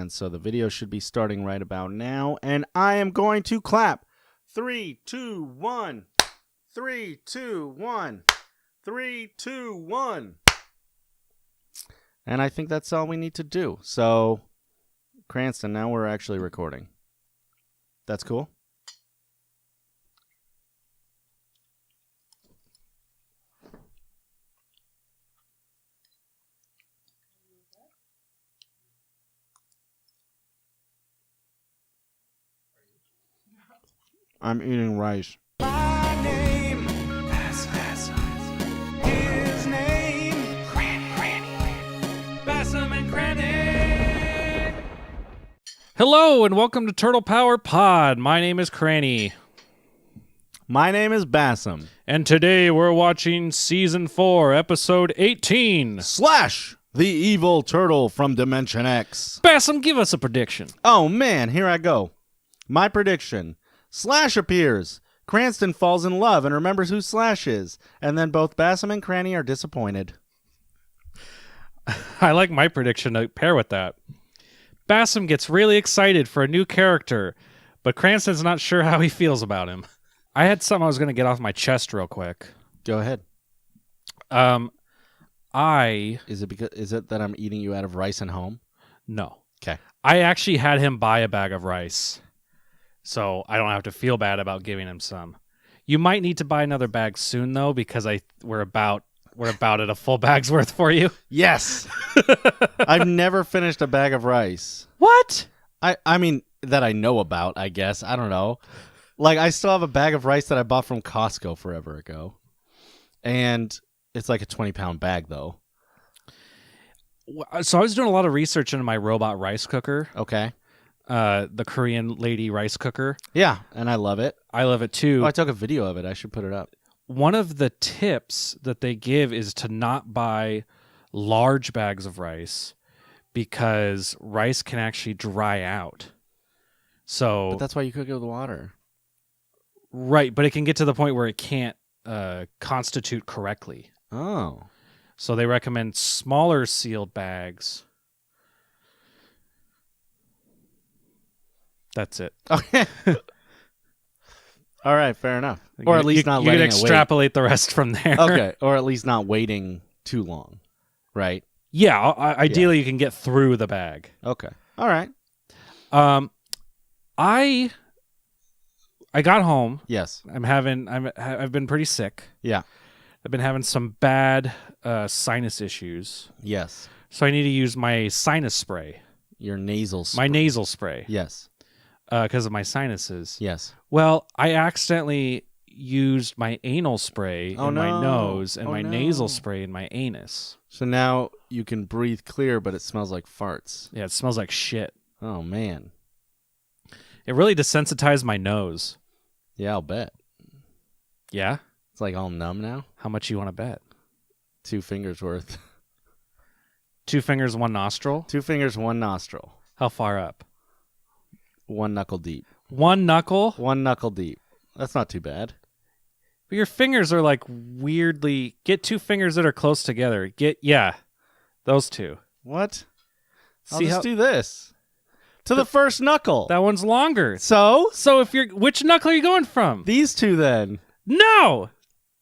and so the video should be starting right about now. And I am going to clap. 3, 2, 1. 3, 2, 1. 3, 2, 1. And I think that's all we need to do. So, Cranston, now we're actually recording. That's cool? I'm eating rice. My name, his name, Basem and Cranny. Hello and welcome to Turtle Power Pod. My name is Cranny. My name is Basem. And today we're watching Season 4, Episode 18. Slash, the evil turtle from Dimension X. Basem, give us a prediction. Oh man, here I go. My prediction. Slash appears. Cranston falls in love and remembers who Slash is. And then both Basem and Cranny are disappointed. I like my prediction to pair with that. Basem gets really excited for a new character, but Cranston's not sure how he feels about him. I had something I was going to get off my chest real quick. Go ahead. Is it that I'm eating you out of rice and home? No. Okay. I actually had him buy a bag of rice, so I don't have to feel bad about giving him some. You might need to buy another bag soon, though, because we're about at a full bag's worth for you. Yes. I've never finished a bag of rice. What? I mean, that I know about, I guess. I don't know. Like, I still have a bag of rice that I bought from Costco forever ago. And it's like a 20-pound bag, though. So I was doing a lot of research into my robot rice cooker. Okay. The Korean lady rice cooker. Yeah, and I love it. I love it, too. Oh, I took a video of it. I should put it up. One of the tips that they give is to not buy large bags of rice because rice can actually dry out. But that's why you cook it with water. Right, but it can get to the point where it can't constitute correctly. Oh. So they recommend smaller sealed bags. That's it. Okay. All right, fair enough. Or at least not you letting can it extrapolate the rest from there. Okay, or at least not waiting too long, right? Yeah, ideally you can get through the bag. Okay. All right. I got home. Yes. I've been pretty sick. Yeah. I've been having some bad sinus issues. Yes. So I need to use my sinus spray. Your nasal spray. My nasal spray. Yes. Because of my sinuses. Yes. Well, I accidentally used my anal spray in my nose and my nasal spray in my anus. So now you can breathe clear, but it smells like farts. Yeah, it smells like shit. Oh, man. It really desensitized my nose. Yeah, I'll bet. Yeah? It's like all numb now. How much you want to bet? 2 fingers worth. 2 fingers, 1 nostril? 2 fingers, 1 nostril. How far up? 1 knuckle deep. 1 knuckle? 1 knuckle deep. That's not too bad. But your fingers are like weirdly... Get 2 fingers that are close together. Those 2. What? I'll See just do this. To the first knuckle. That one's longer. So if you're... Which knuckle are you going from? These 2 then. No!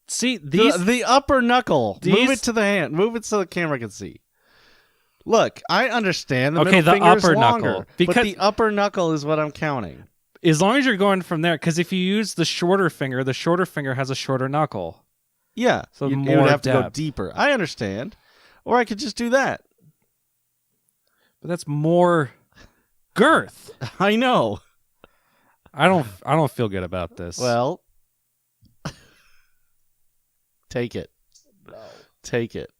See, these... The upper knuckle. These... Move it to the hand. Move it so the camera can see. Look, I understand the okay, middle the finger is upper longer, knuckle. Because but the upper knuckle is what I'm counting. as long as you're going from there, because if you use the shorter finger has a shorter knuckle. Yeah, so you more would have to go depth. deeper. I understand. Or I could just do that. But that's more girth. I know. I don't feel good about this. Well, take it. No. Take it.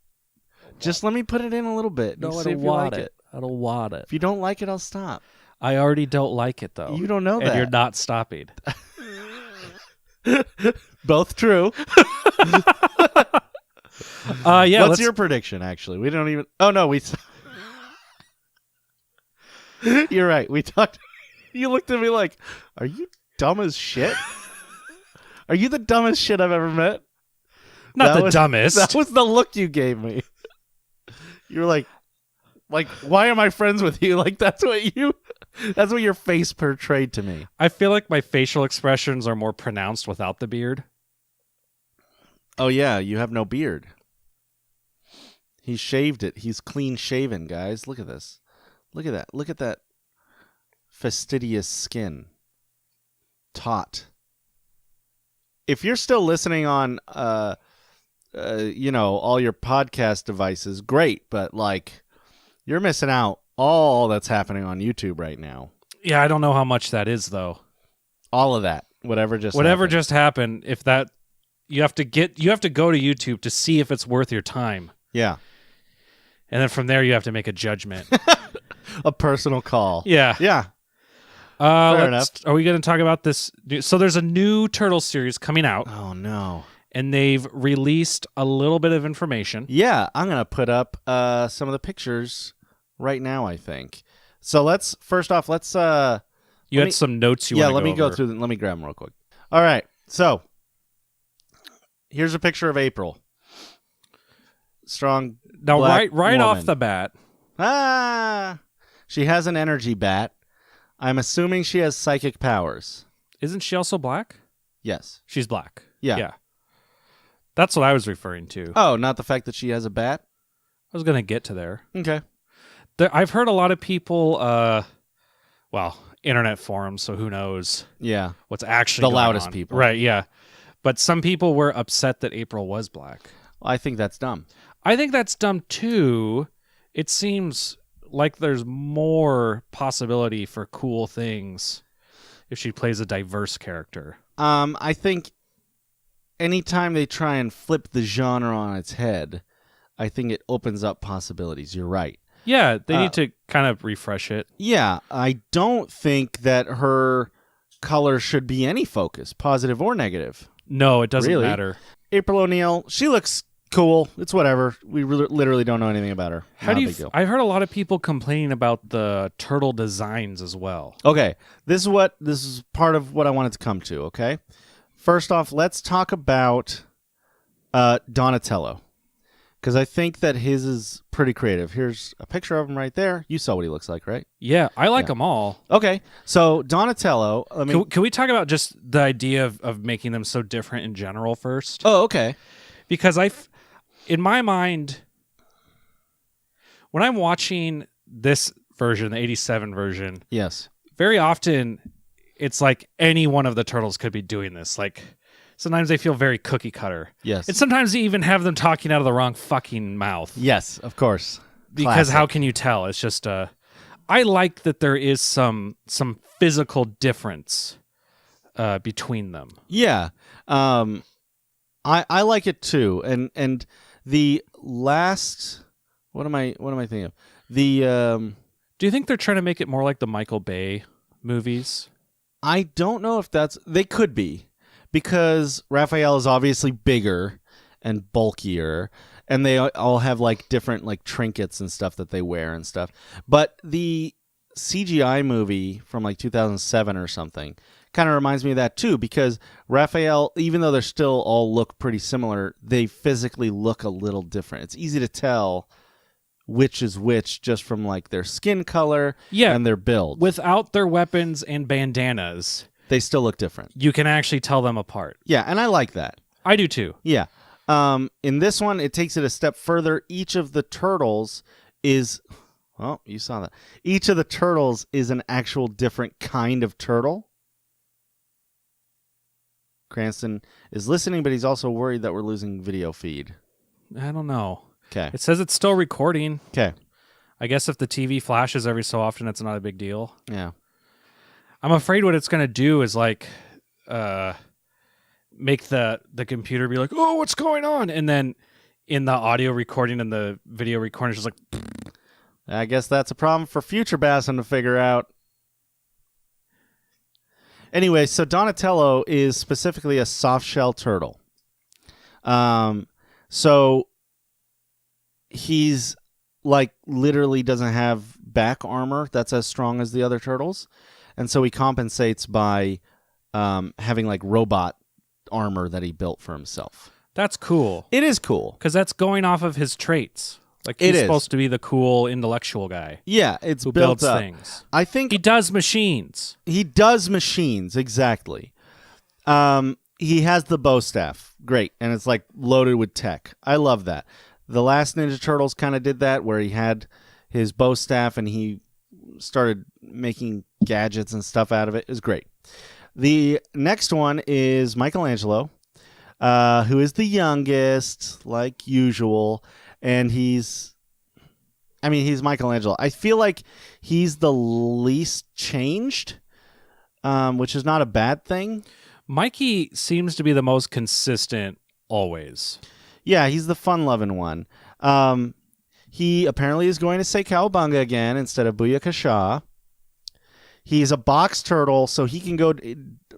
Just let me put it in a little bit. No, See I if don't you want like it. I don't want it. If you don't like it, I'll stop. I already don't like it, though. You don't know and that. you're not stopping. Both true. Yeah. What's your prediction, actually? We don't even... Oh, no, we... You're right. We talked... You looked at me like, are you dumb as shit? Are you the dumbest shit I've ever met? Not the dumbest. That was the look you gave me. You were like, Like, why am I friends with you? Like, that's what your face portrayed to me. I feel like my facial expressions are more pronounced without the beard. Oh, yeah, you have no beard. He shaved it. He's clean shaven, guys. Look at this. Look at that. Look at that fastidious skin. Taut. If you're still listening on, all your podcast devices, great. But, like, you're missing out all that's happening on YouTube right now. Yeah, I don't know how much that is, though. All of that. Whatever just happened, if that... You have to go to YouTube to see if it's worth your time. Yeah. And then from there, you have to make a judgment. A personal call. Yeah. Yeah. Fair enough. Are we going to talk about this? So there's a new Turtle series coming out. Oh, no. And they've released a little bit of information. Yeah. I'm going to put up some of the pictures right now, I think. So first off, you had some notes you want to go over. Yeah, let me go through them. Let me grab them real quick. All right. So here's a picture of April. Strong. Now, right woman. off the bat. She has an energy bat. I'm assuming she has psychic powers. Isn't she also black? Yes. She's black. Yeah. That's what I was referring to. Oh, not the fact that she has a bat? I was going to get to there. Okay. I've heard a lot of people, internet forums, so who knows what's actually going loudest on. people. Right, yeah. But some people were upset that April was black. I think that's dumb. I think that's dumb, too. It seems like there's more possibility for cool things if she plays a diverse character. I think anytime they try and flip the genre on its head, I think it opens up possibilities. You're right. Yeah, they need to kind of refresh it. Yeah, I don't think that her color should be any focus, positive or negative. No, it doesn't matter. April O'Neil, she looks cool. It's whatever. We literally don't know anything about her. I've heard a lot of people complaining about the turtle designs as well. Okay, this is part of what I wanted to come to, okay? First off, let's talk about Donatello, because I think that his is pretty creative. Here's a picture of him right there. You saw what he looks like, right? Yeah, I like them all. Okay, so Donatello... Can we talk about just the idea of making them so different in general first? Oh, okay. Because in my mind, when I'm watching this version, the 87 version, yes, very often it's like any one of the turtles could be doing this. Like sometimes they feel very cookie cutter. Yes. And sometimes you even have them talking out of the wrong fucking mouth. Yes, of course. Because Classic. how can you tell? It's just I like that there is some physical difference between them. Yeah. I like it too. And the last what am I thinking of? Do you think they're trying to make it more like the Michael Bay movies? I don't know if they could be, because Raphael is obviously bigger and bulkier, and they all have like different like trinkets and stuff that they wear and stuff. But the CGI movie from like 2007 or something kind of reminds me of that too, because Raphael, even though they're still all look pretty similar, they physically look a little different. It's easy to tell which is which just from like their skin color and their build. Without their weapons and bandanas, they still look different. You can actually tell them apart. Yeah, and I like that. I do too. Yeah. In this one, it takes it a step further. Each of the turtles is... Well, you saw that. Each of the turtles is an actual different kind of turtle. Cranston is listening, but he's also worried that we're losing video feed. I don't know. Okay. It says it's still recording. Okay. I guess if the TV flashes every so often, it's not a big deal. Yeah. I'm afraid what it's going to do is like make the computer be like, oh, what's going on? And then in the audio recording and the video recording, it's just like... I guess that's a problem for future Basem to figure out. Anyway, so Donatello is specifically a soft-shell turtle. So he's like literally doesn't have back armor that's as strong as the other turtles. And so he compensates by having like robot armor that he built for himself. That's cool. It is cool. Because that's going off of his traits. Like It he's is. supposed to be the cool intellectual guy Yeah, it's who built builds up. things. I think He does machines. he does machines, exactly. He has the bow staff. Great. And it's like loaded with tech. I love that. The last Ninja Turtles kind of did that, where he had his bow staff and he started making gadgets and stuff out of it. It was great. The next one is Michelangelo, who is the youngest, like usual. And he's Michelangelo. I feel like he's the least changed, which is not a bad thing. Mikey seems to be the most consistent always. Yeah, he's the fun-loving one. He apparently is going to say Cowabunga again instead of Booyakasha. He's a box turtle, so he can go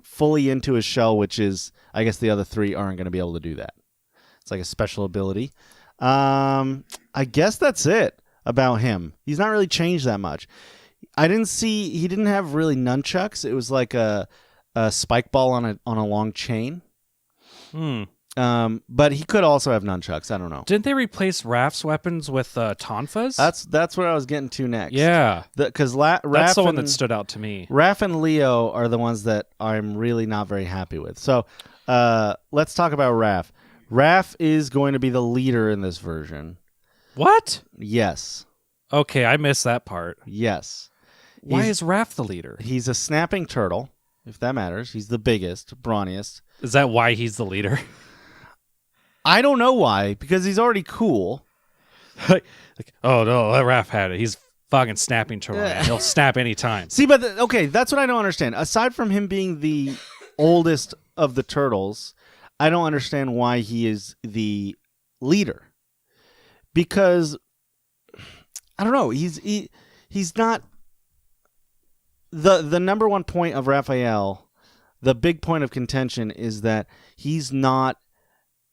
fully into his shell, which is, I guess the other three aren't going to be able to do that. It's like a special ability. I guess that's it about him. He's not really changed that much. He didn't have really nunchucks. It was like a spike ball on a long chain. But he could also have nunchucks. I don't know. Didn't they replace Raph's weapons with tonfas? That's what I was getting to next. Yeah. Because That's the one that stood out to me. Raph and Leo are the ones that I'm really not very happy with. So let's talk about Raph. Raph is going to be the leader in this version. What? Yes. Okay, I missed that part. Yes. Why is Raph the leader? He's a snapping turtle, if that matters. He's the biggest, brawniest. Is that why he's the leader? I don't know why, because he's already cool. Oh no, that Raph had it. He's fucking snapping turtle. Man. He'll snap anytime. See, but okay, that's what I don't understand. Aside from him being the oldest of the turtles, I don't understand why he is the leader. Because I don't know, he's not the number one point of Raphael. The big point of contention is that he's not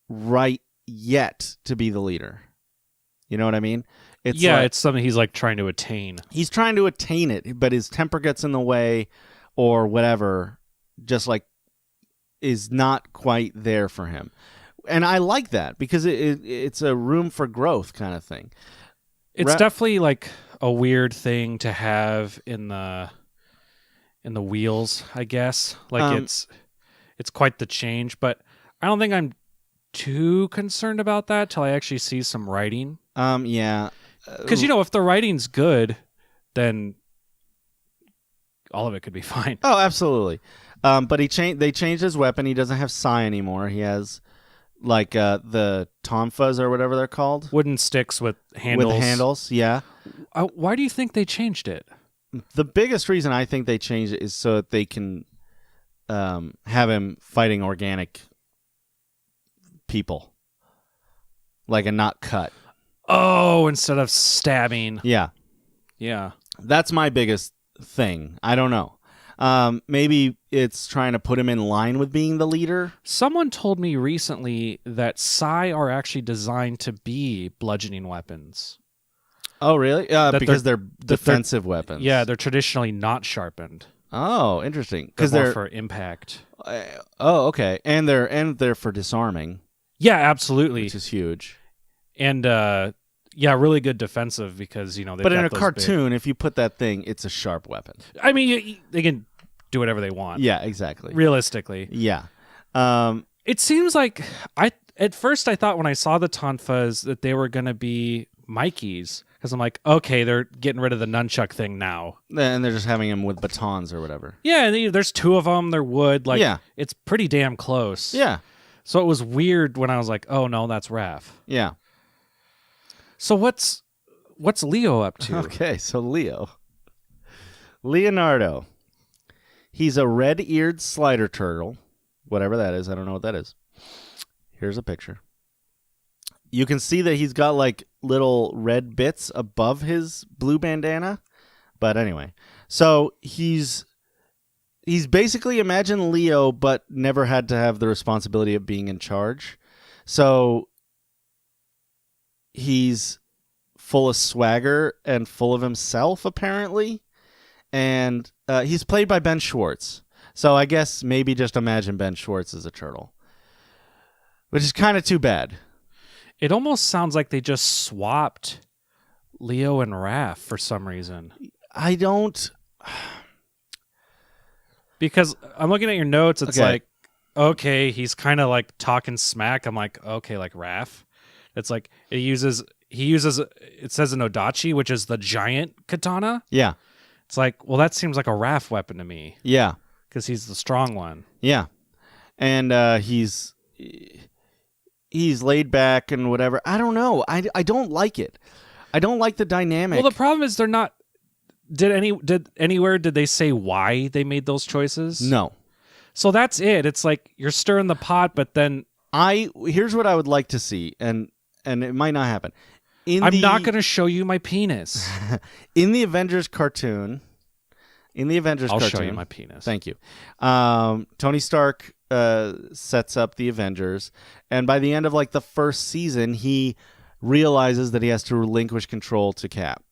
right yet to be the leader. You know what I mean? It's something he's like trying to attain. He's trying to attain it, but his temper gets in the way or whatever, just like is not quite there for him. And I like that because it's a room for growth kind of thing. It's definitely like a weird thing to have in the wheels, I guess. Like it's quite the change, but I don't think I'm too concerned about that till I actually see some writing. Yeah. Because, if the writing's good, then all of it could be fine. Oh, absolutely. But they changed his weapon. He doesn't have Psy anymore. He has like the tonfas or whatever they're called. Wooden sticks with handles. With handles, yeah. Why do you think they changed it? The biggest reason I think they changed it is so that they can have him fighting organic people. Like a not cut. Oh, instead of stabbing. Yeah. Yeah. That's my biggest thing. I don't know. Maybe it's trying to put him in line with being the leader. Someone told me recently that Psy are actually designed to be bludgeoning weapons. Oh, really? Because they're defensive weapons. Yeah, they're traditionally not sharpened. Oh, interesting. Because they're for impact. Oh, okay. And they're for disarming. Yeah, absolutely. Which is huge. And really good defensive because But in a cartoon, if you put that thing, it's a sharp weapon. I mean, they can do whatever they want. Yeah, exactly. Realistically. Yeah. It seems like at first I thought when I saw the tonfas that they were going to be Mikey's because I'm like, okay, they're getting rid of the nunchuck thing now. And they're just having him with batons or whatever. Yeah, and there's two of them. They're wood. Like, yeah. It's pretty damn close. Yeah. So it was weird when I was like, oh no, that's Raph. Yeah. So what's Leo up to? Okay, so Leonardo. He's a red-eared slider turtle. Whatever that is. I don't know what that is. Here's a picture. You can see that he's got like little red bits above his blue bandana. But anyway. So he's basically, imagine Leo, but never had to have the responsibility of being in charge. So he's full of swagger and full of himself, apparently. And he's played by Ben Schwartz. So I guess maybe just imagine Ben Schwartz as a turtle. Which is kind of too bad. It almost sounds like they just swapped Leo and Raph for some reason. I don't... Because I'm looking at your notes, it's Okay. like, okay, he's kind of like talking smack. I'm like, okay, like Raph. It's like he uses, it says an Odachi, which is the giant katana. Yeah. It's like, well, that seems like a Raph weapon to me Yeah. because he's the strong one. Yeah. And he's laid back and whatever. I don't know. I don't like it. I don't like the dynamic. Well, the problem is they're not. Did they say why they made those choices? No. So that's it. It's like you're stirring the pot, but then Here's what I would like to see, and it might not happen. I'm not going to show you my penis. In the Avengers cartoon. I'll show you my penis. Thank you. Tony Stark sets up the Avengers, and by the end of like the first season, he realizes that he has to relinquish control to Cap.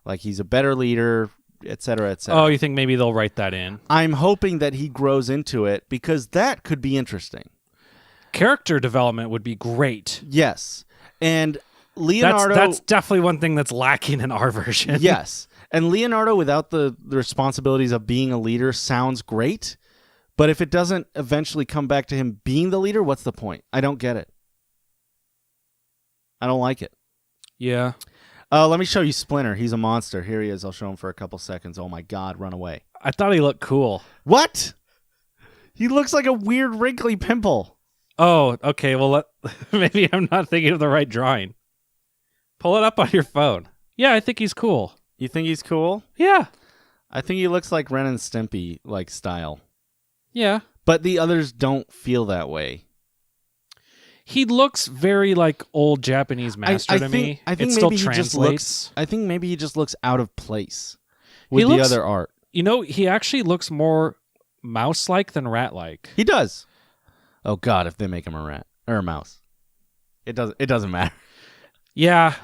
Like he's a better leader, et cetera, et cetera. Oh, you think maybe they'll write that in? I'm hoping that he grows into it because that could be interesting. Character development would be great. Yes. And Leonardo... That's definitely one thing that's lacking in our version. Yes. And Leonardo, without the responsibilities of being a leader, sounds great. But if it doesn't eventually come back to him being the leader, what's the point? I don't get it. I don't like it. Yeah. Let me show you Splinter. He's a monster. Here he is. I'll show him for a couple seconds. Oh, my God. Run away. I thought he looked cool. What? He looks like a weird, wrinkly pimple. Oh, okay. Well, maybe I'm not thinking of the right drawing. Pull it up on your phone. Yeah, I think he's cool. You think he's cool? Yeah. I think he looks like Ren and Stimpy like style. Yeah. But the others don't feel that way. He looks very like old Japanese master to me. I think it still maybe translates. I think maybe he just looks out of place with the other art. You know, he actually looks more mouse-like than rat-like. He does. Oh God, if they make him a rat or a mouse, it doesn't matter. Yeah.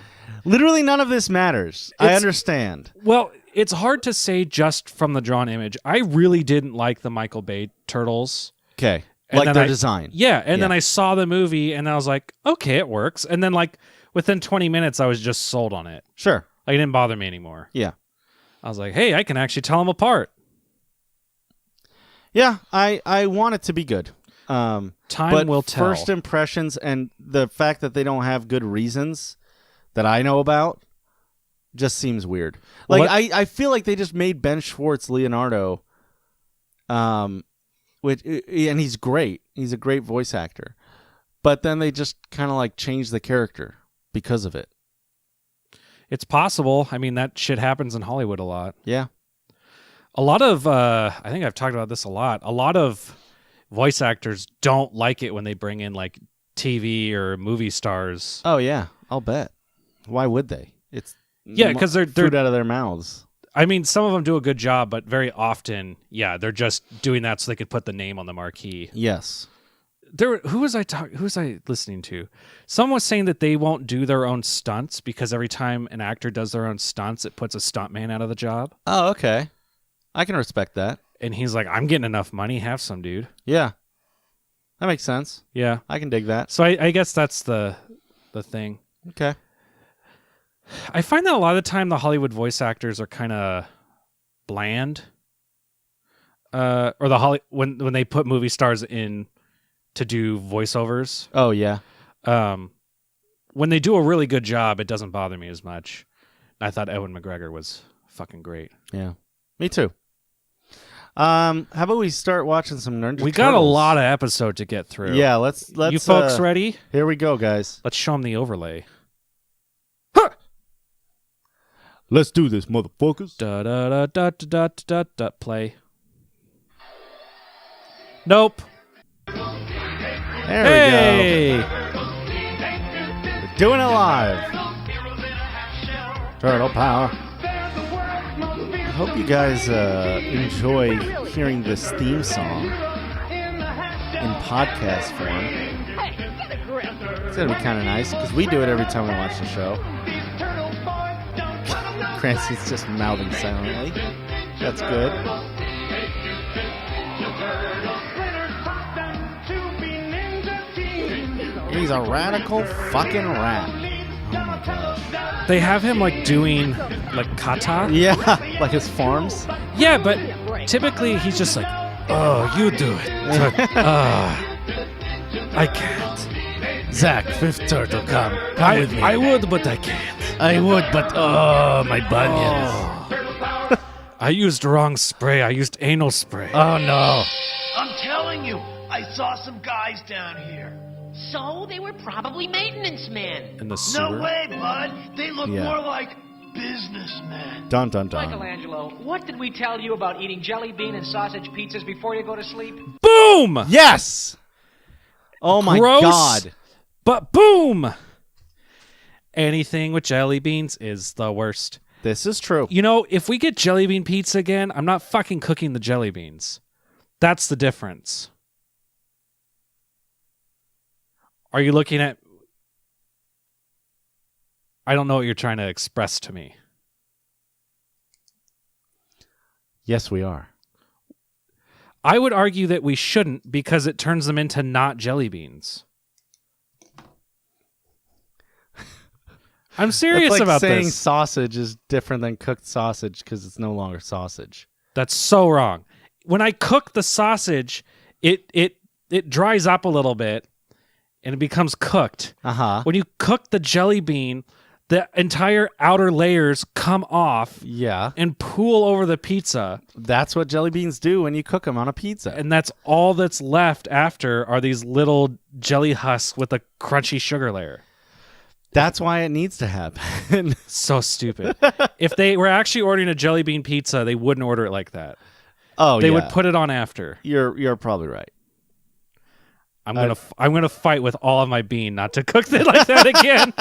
Literally none of this matters. I understand. Well, it's hard to say just from the drawn image. I really didn't like the Michael Bay turtles. Okay. And Like then their design. Yeah, and then I saw the movie and I was like, okay, it works. And then like within 20 minutes I was just sold on it. Sure. Like it didn't bother me anymore. Yeah. I was like, hey, I can actually tell them apart. Yeah, I want it to be good. Time but will tell. First impressions and the fact that they don't have good reasons that I know about just seems weird. Like I feel like they just made Ben Schwartz Leonardo, and he's great. He's a great voice actor, but then they just kind of like changed the character because of it. It's possible. I mean, that shit happens in Hollywood a lot. Yeah. A lot of, I think I've talked about this a lot of voice actors don't like it when they bring in like TV or movie stars. Oh yeah, I'll bet. Why would they? It's because they're food out of their mouths. I mean, some of them do a good job, but very often, yeah, they're just doing that so they could put the name on the marquee. Yes. Who was I listening to? Someone was saying that they won't do their own stunts because every time an actor does their own stunts, it puts a stuntman out of the job. Oh, okay. I can respect that. And he's like, I'm getting enough money, have some, dude. Yeah. That makes sense. Yeah. I can dig that. So I guess that's the thing. Okay. I find that a lot of the time the Hollywood voice actors are kind of bland. Or when they put movie stars in to do voiceovers. Oh yeah. When they do a really good job, it doesn't bother me as much. I thought Ewan McGregor was fucking great. Yeah. Me too. How about we start watching some Ninja Turtles? We got a lot of episode to get through. Yeah, let's You folks ready? Here we go, guys. Let's show them the overlay. Let's do this, motherfuckers. Da da da da da da da. Play. Nope. There we go. We're doing it live. Turtle power. I hope you guys enjoy hearing this theme song in podcast form. It's going to be kind of nice because we do it every time we watch the show. Cranston's just mouthing silently. That's good. He's a radical fucking rat. Oh my gosh. They have him like doing like kata. Yeah, like his farms. Yeah, but typically he's just like, oh, you do it. I can't. Zach, fifth turtle, come with me. I would, but I can't. I would, but my bunions. I used wrong spray. I used anal spray. Oh no. I'm telling you, I saw some guys down here. So they were probably maintenance men. In the sewer. No way, bud. They look Yeah. more like businessmen. Dun dun dun. Michelangelo, what did we tell you about eating jelly bean and sausage pizzas before you go to sleep? Boom! Yes. Oh my Gross, god. But boom! Anything with jelly beans is the worst. This is true. You know, if we get jelly bean pizza again, I'm not fucking cooking the jelly beans. That's the difference. Are you looking at... I don't know what you're trying to express to me. Yes, we are. I would argue that we shouldn't because it turns them into not jelly beans. I'm serious That's like about saying this. sausage is different than cooked sausage because it's no longer sausage. That's so wrong. When I cook the sausage, it dries up a little bit and it becomes cooked. Uh-huh. When you cook the jelly bean, the entire outer layers come off Yeah. and pool over the pizza, That's what jelly beans do when you cook them on a pizza. and that's all that's left after are these little jelly husks with a crunchy sugar layer. That's why it needs to happen. So stupid. If they were actually ordering a jelly bean pizza, they wouldn't order it like that. Oh, They yeah. would put it on after. You're probably right. I'm gonna fight with all of my being not to cook it like that again.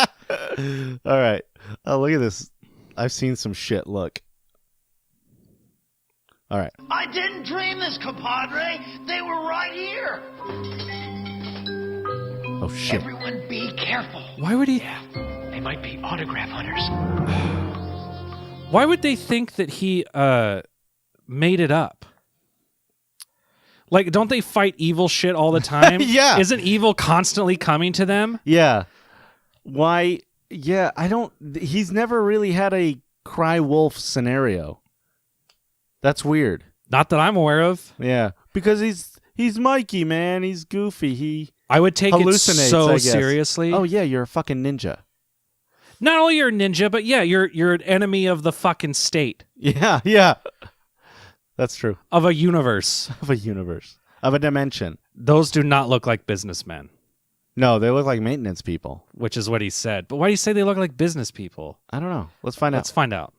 All right. Oh, look at this. I've seen some shit. Look. All right. I didn't dream this, compadre. They were right here. Oh, shit. Everyone be careful. Why would he? They might be autograph hunters. Why would they think that he made it up? Like, don't they fight evil shit all the time? Yeah. Isn't evil constantly coming to them? Yeah. Why? Yeah, I don't... He's never really had a cry wolf scenario. That's weird. Not that I'm aware of. Yeah. Because he's Mikey, man. He's goofy. I would take it Hallucinates, so I guess. seriously. Oh, yeah, you're a fucking ninja. Not only you're a ninja, but yeah, you're an enemy of the fucking state, Yeah. That's true. of a universe. Of a universe. Of a dimension. Those do not look like businessmen, No, they look like maintenance people. which is what he said. But why do you say they look like business people? I don't know. Let's find Let's out. find out.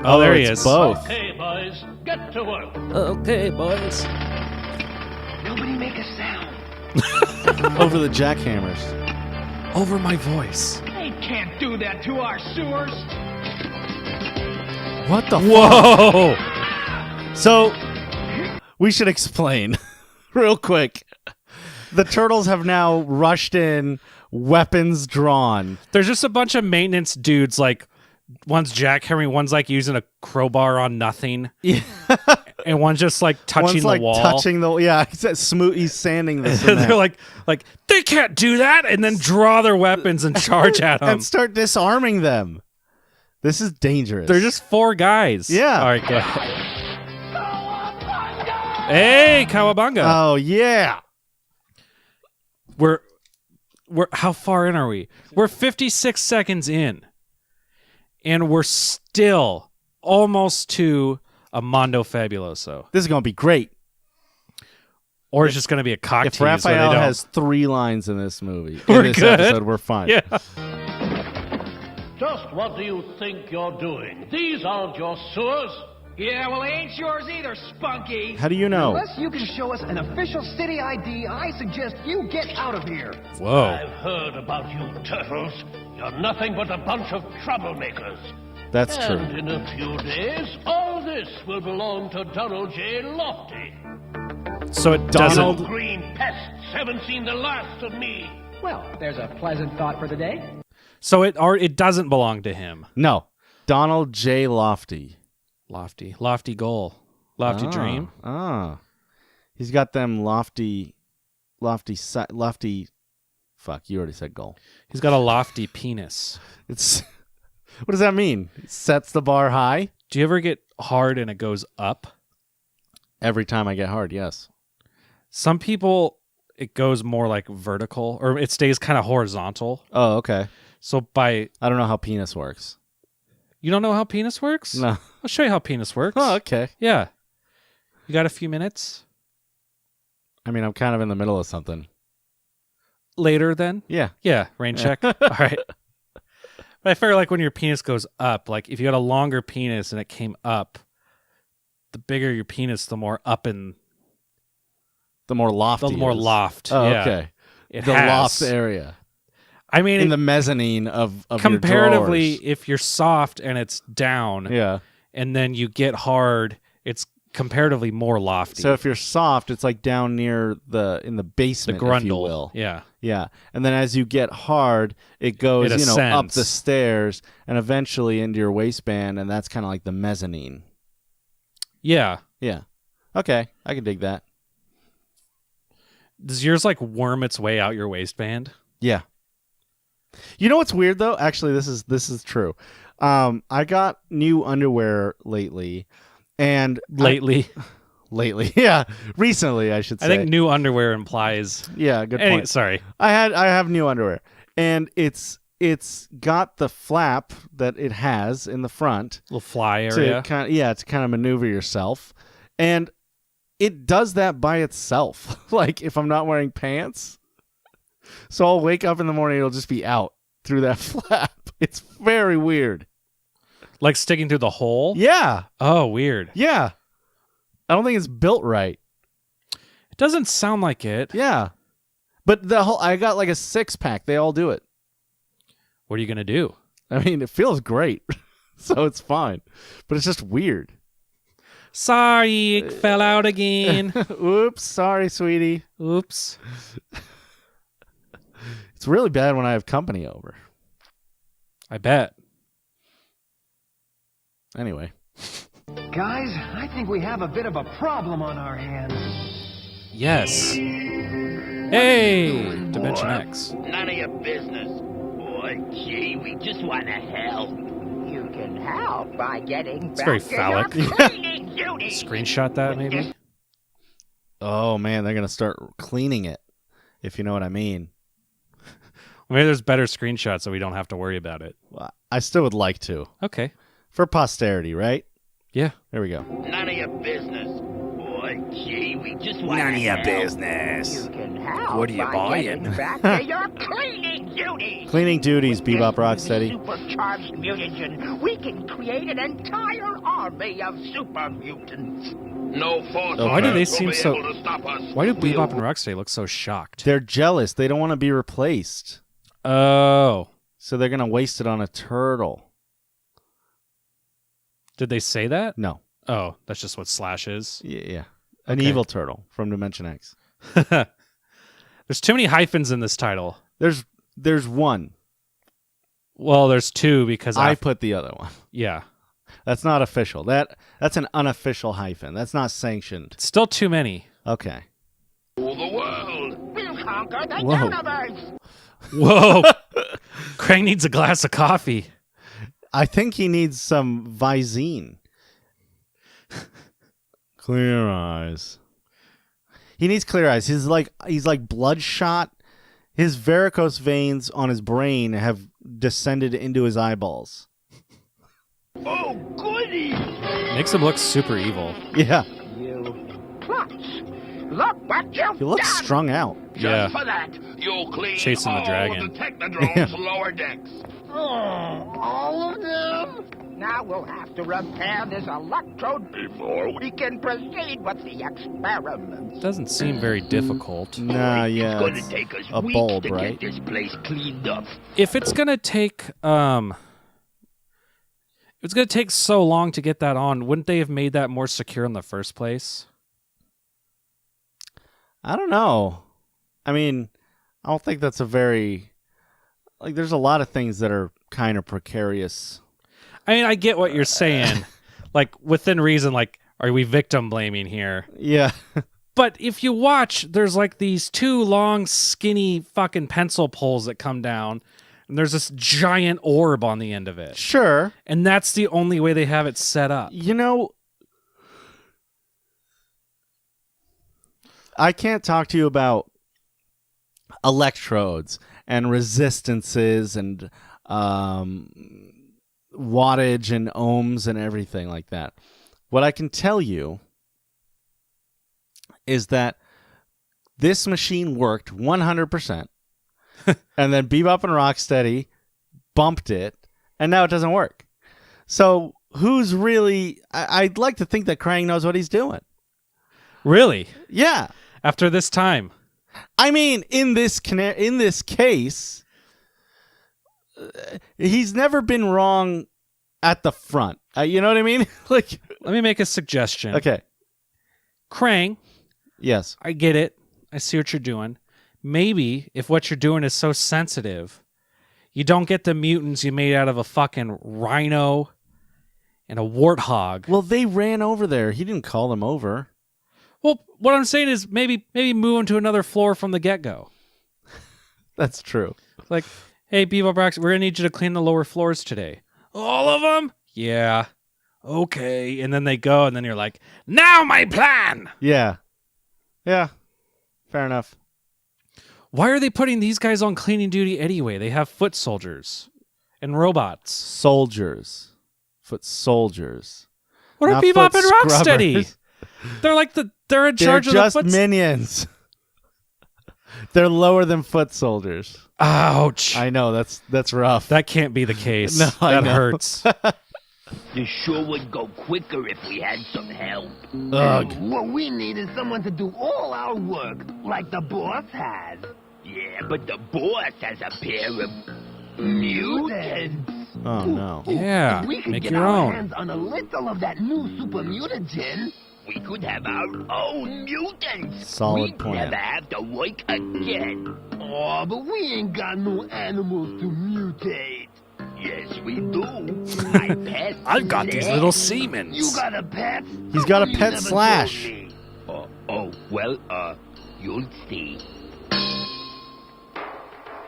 Oh, there he it's is. both. Okay, boys, get to work. Okay, boys. Nobody make a sound. Over the jackhammers. Over my voice. They can't do that to our sewers. What the Whoa! So, we should explain real quick. The turtles have now rushed in, weapons drawn. There's just a bunch of maintenance dudes, like, one's jackhammering, one's, like, using a crowbar on nothing. Yeah. And one's just, like, touching One's the like wall. touching the... Yeah, he's sanding this and They're like, they can't do that, and then draw their weapons and charge at them. and start disarming them. This is dangerous. They're just four guys. Yeah. All right, go ahead. Hey, Cowabunga. Oh, yeah. We're how far in are we? We're 56 seconds in. And we're still almost to a Mondo Fabuloso. This is going to be great. Or it's just going to be a cock If tease where they Raphael don't. has 3 lines in this movie, We're in this good. episode, we're fine. Yeah. Just what do you think you're doing? These aren't your sewers. Yeah, well, they ain't yours either, Spunky. How do you know? Unless you can show us an official city ID, I suggest you get out of here. Whoa. I've heard about you turtles. You're nothing but a bunch of troublemakers. That's true. And in a few days, all this will belong to Donald J. Lofty. So it Donald- doesn't. Green pests haven't seen the last of me. Well, there's a pleasant thought for the day. So it doesn't belong to him. No. Donald J. Lofty. Lofty goal. Lofty dream. Ah. He's got them lofty lofty. Fuck, you already said goal. He's got a lofty penis. It's what does that mean? It sets the bar high. Do you ever get hard and it goes up? Every time I get hard, yes. Some people, it goes more like vertical, or it stays kind of horizontal. Oh, okay. So I don't know how penis works. You don't know how penis works? No. I'll show you how penis works. Oh, okay. Yeah. You got a few minutes? I mean, I'm kind of in the middle of something. Later then? Yeah. Yeah, rain check. All right. But I figure like when your penis goes up, like if you had a longer penis and it came up, the bigger your penis, the more up and The more lofty. the more it is. loft. Oh, yeah. okay. It The has. loft area. I mean, In the mezzanine of comparatively, your drawers. if you're soft and it's down, Yeah. and then you get hard, it's comparatively more lofty. So if you're soft, it's like down near in the the basement, grundle, if you will. yeah, Yeah. And then as you get hard, it goes, It up ascends. the stairs and eventually into your waistband, and that's kind of like the mezzanine. yeah. Yeah. Okay. I can dig that. Does yours like worm its way out your waistband? Yeah. You know what's weird though? Actually, this is true. I got new underwear lately, and Lately, yeah, recently I should say. I think new underwear implies. Yeah, good Any- point. sorry, I have new underwear, and it's got the flap that it has in the front little fly area. to kind of maneuver yourself, and it does that by itself. Like if I'm not wearing pants. So I'll wake up in the morning, it'll just be out through that flap. It's very weird. Like sticking through the hole? Yeah. Oh, weird. Yeah. I don't think it's built right. It doesn't sound like it. Yeah. But I got like a 6-pack. They all do it. What are you going to do? I mean, it feels great. So it's fine. But it's just weird. Sorry, it fell out again. Oops. Sorry, sweetie. Oops. It's really bad when I have company over. I bet. Anyway. Guys, I think we have a bit of a problem on our hands. Yes. Hey, Dimension X. None of your business. Boy, gee, we just want to help. You can help by getting It's very phallic. Cleaning duty. Screenshot that, maybe? Oh, man. They're going to start cleaning it, if you know what I mean. Maybe there's better screenshots so we don't have to worry about it. Well, I still would like to. Okay. For posterity, right? Yeah. There we go. None of your business. Boy, gee, we just want None to of your help. business. You can help What are you by buying? getting back to your cleaning duties. Cleaning duties, Bebop Rocksteady. Supercharged mutagen, we can create an entire army of super mutants. No force. Why on do they Earth will seem be so- able to stop us. Why do Bebop and Rocksteady look so shocked? They're jealous. They don't want to be replaced. Oh. So they're going to waste it on a turtle. Did they say that? No. Oh, that's just what Slash is. Yeah. An Okay. evil turtle from Dimension X. There's too many hyphens in this title. There's one. Well, there's two because I put the other one. yeah. That's not official. That's an unofficial hyphen. That's not sanctioned. Still too many. Okay. Rule the world. We'll conquer the Whoa. universe. Whoa. Craig needs a glass of coffee. I think he needs some Visine. Clear eyes. He needs clear eyes. He's like bloodshot. His varicose veins on his brain have descended into his eyeballs. Oh, goody. Makes him look super evil. Yeah. You klutz. Look what you've He looks done. strung out. Just Yeah. for that, you'll clean Chasing the all dragon. of the Technodrome's lower decks. All of them? Now we'll have to repair this electrode before we can proceed with the experiment. Doesn't seem very difficult. Nah, yeah. It's going it's to take us a weeks bulb, to right? get this place cleaned up. If it's gonna take so long to get that on, wouldn't they have made that more secure in the first place? I don't know. I mean, I don't think that's a very... Like, there's a lot of things that are kind of precarious. I mean, I get what you're saying. Like, within reason, like, are we victim blaming here? Yeah. But if you watch, there's like these two long, skinny fucking pencil poles that come down, and there's this giant orb on the end of it. Sure. And that's the only way they have it set up. You know, I can't talk to you about electrodes and resistances and wattage and ohms and everything like that. What I can tell you is that this machine worked 100%, and then Bebop and Rocksteady bumped it, and now it doesn't work. So who's really... I'd like to think that Krang knows what he's doing. Really? Yeah. After this time? I mean, in this case, he's never been wrong at the front. You know what I mean? Like, let me make a suggestion. Okay. Krang. Yes. I get it. I see what you're doing. Maybe if what you're doing is so sensitive, you don't get the mutants you made out of a fucking rhino and a warthog. Well, they ran over there. He didn't call them over. Well, what I'm saying is maybe move them to another floor from the get-go. That's true. Like, hey, Bebop Rocks, we're going to need you to clean the lower floors today. All of them? Yeah. Okay. And then they go, and then you're like, now my plan! Yeah. Yeah. Fair enough. Why are they putting these guys on cleaning duty anyway? They have foot soldiers and robots. Soldiers. Foot soldiers. What are Not Bebop foot and Rocksteady? scrubbers. They're in charge of the just foot... minions. They're lower than foot soldiers. Ouch. I know, that's rough. That can't be the case. No, I that know. hurts. This sure would go quicker if we had some help. Ugh. What we need is someone to do all our work, like the boss has. Yeah, but the boss has a pair of mutants. Oh, no. Yeah, If we could make get your our own. hands on a little of that new super mutagen, We could have our own mutants. Solid We'd plan. never have to work again. oh, but we ain't got no animals to mutate. Yes, we do. My pet. I've got these Slash. little Siemens. You got a pet? He's got a You pet never Slash. told me. Well, you'll see.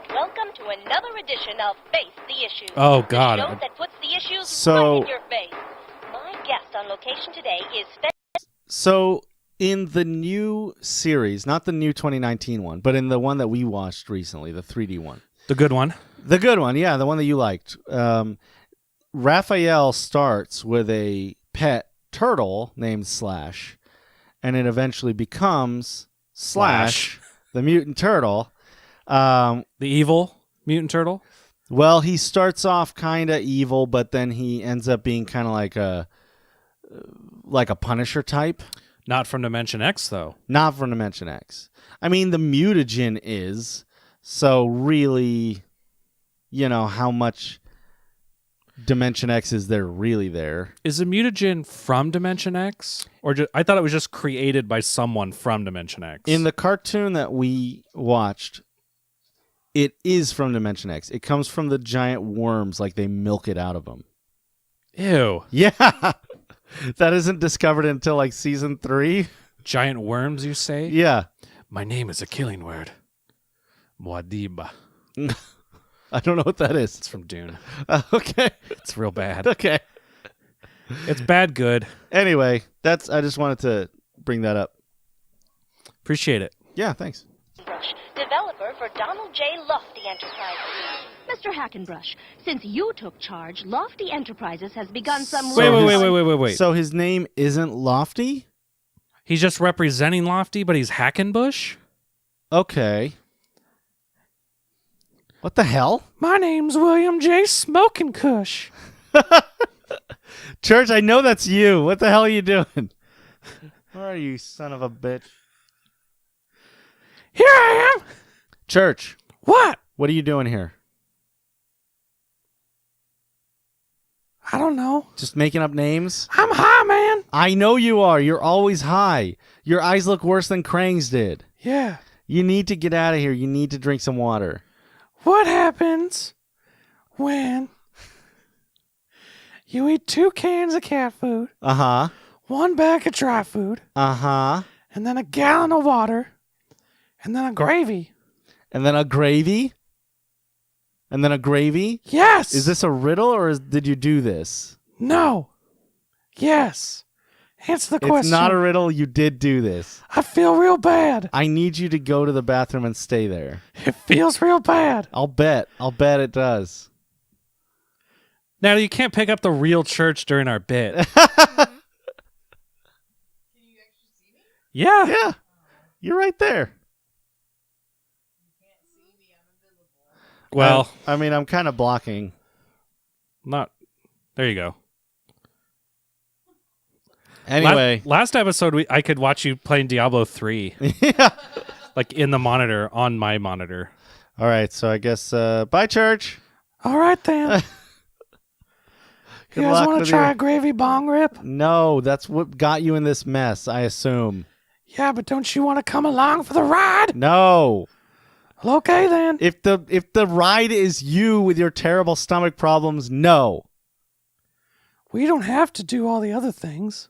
Welcome to another edition of Face the Issues. Oh, God. The show that puts the issues So- right in your face. My guest on location today is... So, in the new series, not the new 2019 one, but in the one that we watched recently, the 3D one. The good one. The good one, yeah, the one that you liked. Raphael starts with a pet turtle named Slash, and it eventually becomes Slash, the mutant turtle. The evil mutant turtle. Well, he starts off kind of evil, but then he ends up being kind of like a Punisher type. Not from Dimension X, though. Not from Dimension X. I mean, the mutagen is, so really, you know, how much Dimension X is there really there? Is the mutagen from Dimension X? Or I thought it was just created by someone from Dimension X. In the cartoon that we watched, it is from Dimension X. It comes from the giant worms, like they milk it out of them. Ew. Yeah. That isn't discovered until like season 3. Giant worms, you say? Yeah. My name is a killing word. Muad'Dib. I don't know what that is. It's from Dune. Okay. It's real bad. Okay. It's bad good. Anyway, I just wanted to bring that up. Appreciate it. Yeah, thanks. Brush, developer for Donald J. Lofty Enterprises. Mr. Hackenbrush, since you took charge, Lofty Enterprises has begun some... Wait. So his name isn't Lofty? He's just representing Lofty, but he's Hackenbush? Okay. What the hell? My name's William J. Smoking Kush. Church, I know that's you. What the hell are you doing? Where are you, son of a bitch? Here I am. Church, What? what are you doing here? I don't know. Just making up names? I'm high, man. I know you are. You're always high. Your eyes look worse than Krang's did. Yeah. You need to get out of here. You need to drink some water. What happens when you eat 2 cans of cat food, Uh-huh. 1 bag of dry food, Uh-huh. and then a gallon of water, and then a gravy. And then a gravy? And then a gravy? Yes! Is this a riddle, or did you do this? No. Yes. Answer the question. It's not a riddle. You did do this. I feel real bad. I need you to go to the bathroom and stay there. It feels real bad. I'll bet. I'll bet it does. Now, you can't pick up the real church during our bit. Yeah. Yeah. You're right there. Well, I mean, I'm kind of blocking. not. There you go. Anyway. Last episode, I could watch you playing Diablo 3. Yeah. Like in the monitor, on my monitor. All right. So I guess, bye, church. All right, then. You guys want to try a gravy bong rip? No, that's what got you in this mess, I assume. Yeah, but don't you want to come along for the ride? No. Well, okay, then. If the ride is you with your terrible stomach problems, no. We don't have to do all the other things.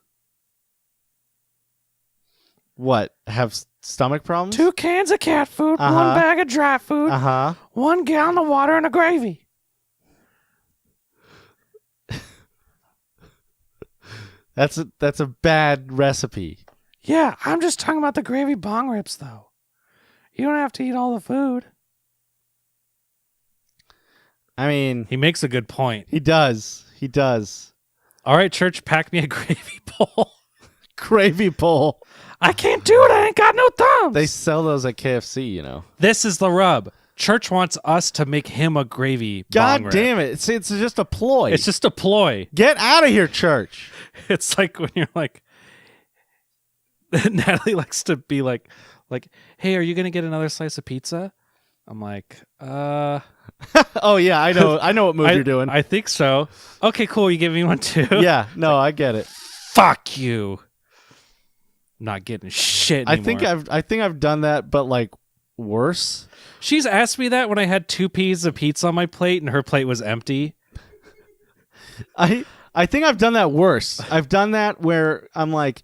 What? Have stomach problems? 2 cans of cat food, Uh-huh. 1 bag of dry food, Uh-huh. 1 gallon of water, and a gravy. That's a bad recipe. Yeah, I'm just talking about the gravy bong rips, though. You don't have to eat all the food. I mean, He makes a good point. he does. He does. All right, church, pack me a gravy bowl. Gravy bowl. I can't do it. I ain't got no thumbs. They sell those at KFC, you know. This is the rub. Church wants us to make him a gravy God bong rip. damn it. It's just a ploy. It's just a ploy. Get out of here, church. It's like when you're like, Natalie likes to be like, hey, are you going to get another slice of pizza? I'm like, Oh, yeah, I know what move you're doing. I think so. Okay, cool. You give me one too? Yeah, no, I get it. Fuck you. I'm not getting shit anymore. I think I've done that, but like worse. She's asked me that when I had 2 pieces of pizza on my plate and her plate was empty. I think I've done that worse. I've done that where I'm like,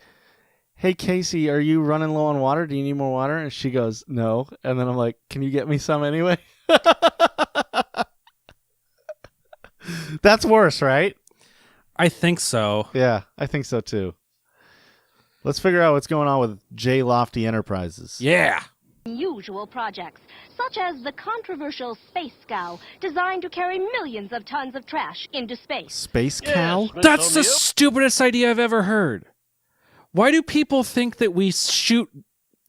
hey, Casey, are you running low on water? Do you need more water? And she goes, no. And then I'm like, can you get me some anyway? That's worse, right? I think so. Yeah, I think so too. Let's figure out what's going on with J. Lofty Enterprises. Yeah. Unusual projects, such as the controversial Space Scow, designed to carry millions of tons of trash into space. Space Cow? Miss That's the O'Neill? stupidest idea I've ever heard. Why do people think that we shoot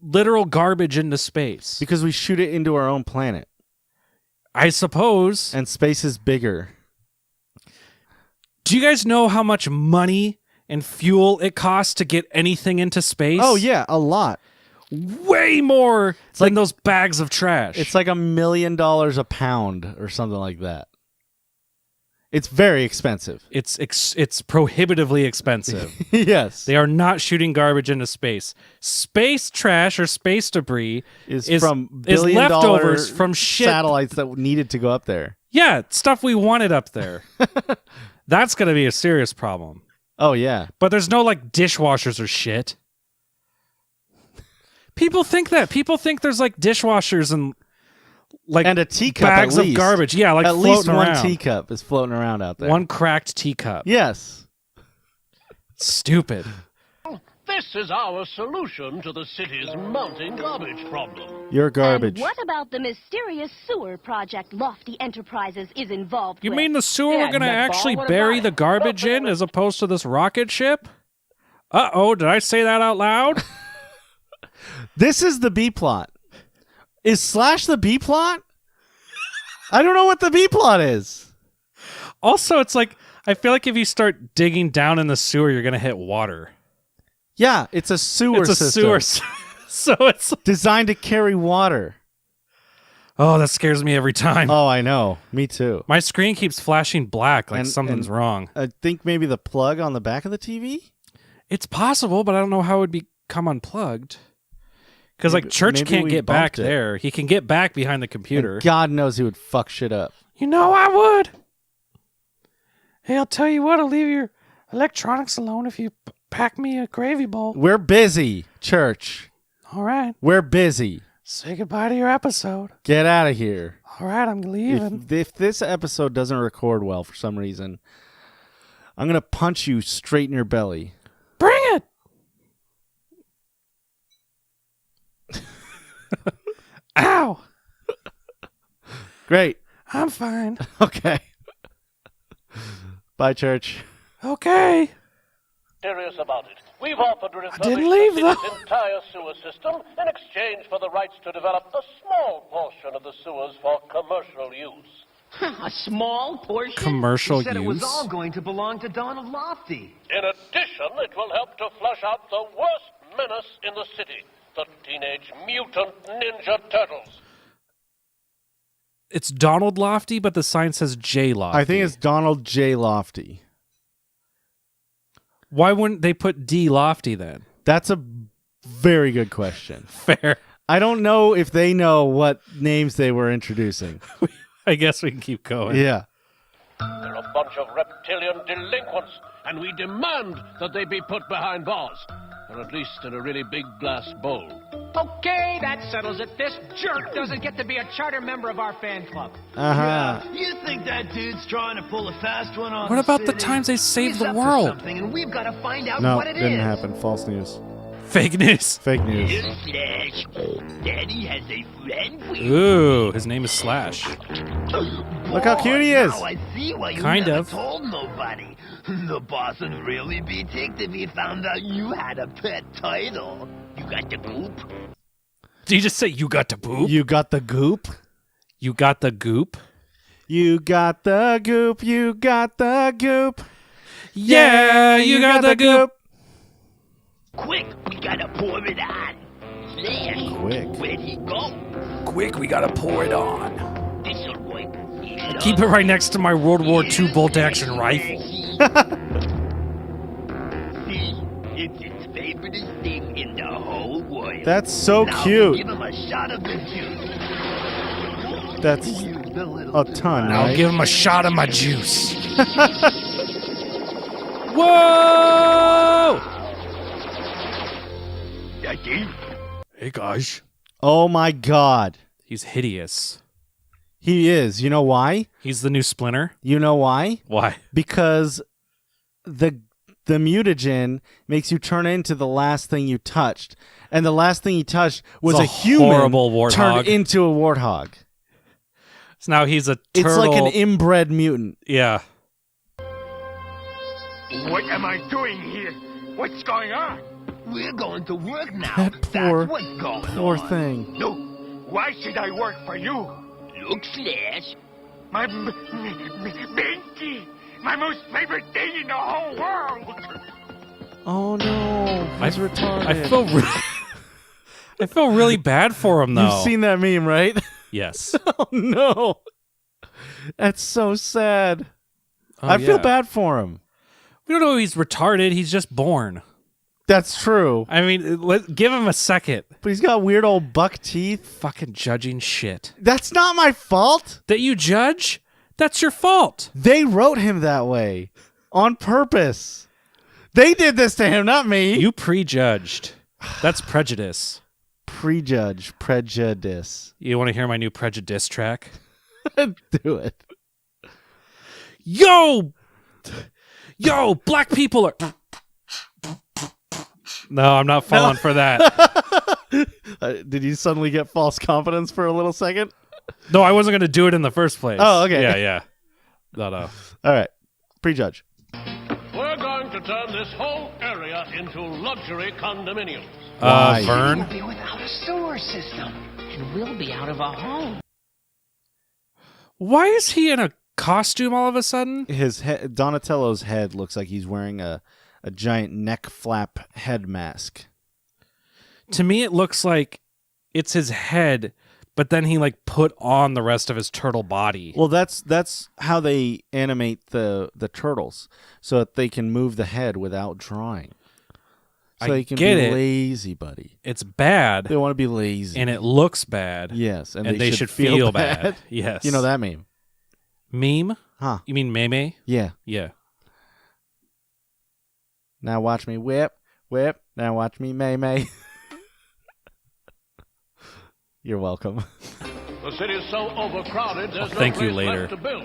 literal garbage into space? Because we shoot it into our own planet. I suppose. And space is bigger. Do you guys know how much money and fuel it costs to get anything into space? Oh, yeah, a lot. Way more than those bags of trash. It's like $1 million a pound or something like that. It's very expensive. It's prohibitively expensive. Yes. They are not shooting garbage into space. Space trash or space debris is from billion leftovers dollar from shit. satellites that needed to go up there. Yeah, stuff we wanted up there. That's going to be a serious problem. Oh, yeah. But there's no like dishwashers or shit. People think that. People think there's like dishwashers and like and a teacup bags at of least. garbage. Yeah, like at least floating one around. teacup is floating around out there. One cracked teacup. Yes. Stupid. This is our solution to the city's mounting garbage problem. You're garbage. And what about the mysterious sewer project Lofty Enterprises is involved You with? mean the sewer Yeah, we're going to nutball, actually what bury about the it? garbage in as opposed to this rocket ship? Uh-oh, did I say that out loud? This is the B plot. Is Slash the B plot? I don't know what the B plot is. Also, it's like, I feel like if you start digging down in the sewer, you're going to hit water. Yeah, it's a sewer It's a system. sewer. So it's... designed to carry water. Oh, that scares me every time. Oh, I know. Me too. My screen keeps flashing black like And- something's and- wrong. I think maybe the plug on the back of the TV? It's possible, but I don't know how it would become unplugged. Because like Church maybe can't we get back bumped it. there. He can get back behind the computer. And God knows he would fuck shit up. You know I would. Hey, I'll tell you what. I'll leave your electronics alone if you Pack me a gravy bowl. We're busy, church. All right. We're busy. Say goodbye to your episode. Get out of here. All right, I'm leaving. If this episode doesn't record well for some reason, I'm going to punch you straight in your belly. Bring it! Ow! Great. I'm fine. Okay. Bye, church. Okay. Serious about it. We've offered to refurbish didn't leave, the city's entire sewer system in exchange for the rights to develop a small portion of the sewers for commercial use. A small portion? Commercial You said use? it was all going to belong to Donald Lofty. In addition, it will help to flush out the worst menace in the city, the Teenage Mutant Ninja Turtles. It's Donald Lofty, but the sign says J Lofty. I think it's Donald J. Lofty. Why wouldn't they put D Lofty then? That's a very good question. Fair. I don't know if they know what names they were introducing. I guess we can keep going. Yeah. They're a bunch of reptilian delinquents, and we demand that they be put behind bars, or at least in a really big glass bowl. Okay, that settles it. This jerk doesn't get to be a charter member of our fan club. Uh-huh. You think that dude's trying to pull a fast one on What about the city? times they saved He's the up to world? something, and we've got to find out No, what it didn't is. happen. False news. Fake news. Fake news. Slash, Daddy has a friend for you. Ooh, his name is Slash. Look how cute he is. Now I see why you Kind never of. told nobody. The boss would really be ticked if he found out you had a pet title. You got the goop? Did you just say you got to poop? You got the goop? You got the goop? You got the goop. You got the goop. Yeah, you got the goop. Quick, we gotta pour it on. Slash, Quick. where'd he go? Quick, we gotta pour it on. This'll work. Keep it right next to my World War II bolt-action rifle. See, it's its favoriteest thing in the whole world. That's so Now cute. give him a shot of the juice. That's The little a ton, I'll right? give him a shot of my juice. Whoa! Daddy? Hey, guys. Oh, my God. He's hideous. He is. You know why? He's the new Splinter. You know why? Why? Because the mutagen makes you turn into the last thing you touched. And the last thing he touched was It's a a human horrible warthog. turned into a warthog. So now he's a It's turtle. like an inbred mutant. Yeah. What am I doing here? What's going on? We're going to work now. That poor, That's what's going poor on. thing. No. Why should I work for you? Look, Slash. My Binky! My most favorite thing in the whole world! Oh, no. He's retarded. I feel really bad for him, though. You've seen that meme, right? Yes. Oh, no. That's so sad. Oh, I feel yeah. bad for him. We don't know he's retarded. He's just born. That's true. I mean, give him a second. But he's got weird old buck teeth. Fucking judging shit. That's not my fault. That you judge? That's your fault. They wrote him that way on purpose. They did this to him, not me. You prejudged. That's prejudice. Prejudice. You want to hear my new prejudice track? Do it. Yo, black people are... No, I'm not falling for that. Did you suddenly get false confidence for a little second? No, I wasn't going to do it in the first place. Oh, okay. Yeah. No. All right. Prejudge. We're going to turn this whole area into luxury condominiums. Why? Vern? We'll be without a sewer system, and we'll be out of a home. Why is he in a costume all of a sudden? His head, Donatello's head looks like he's wearing a giant neck flap head mask. To me, it looks like it's his head, but then he like put on the rest of his turtle body. Well, that's how they animate the turtles, so that they can move the head without drawing. So I they can get be it. lazy, buddy. It's bad, They want to be lazy. and it looks bad. Yes, and they should feel bad. Yes. You know that meme? Meme? Huh. You mean meme? Yeah. Yeah. Now watch me whip, whip. Now watch me may. You're welcome. The city is so overcrowded, there's Thank no you place later. left to build.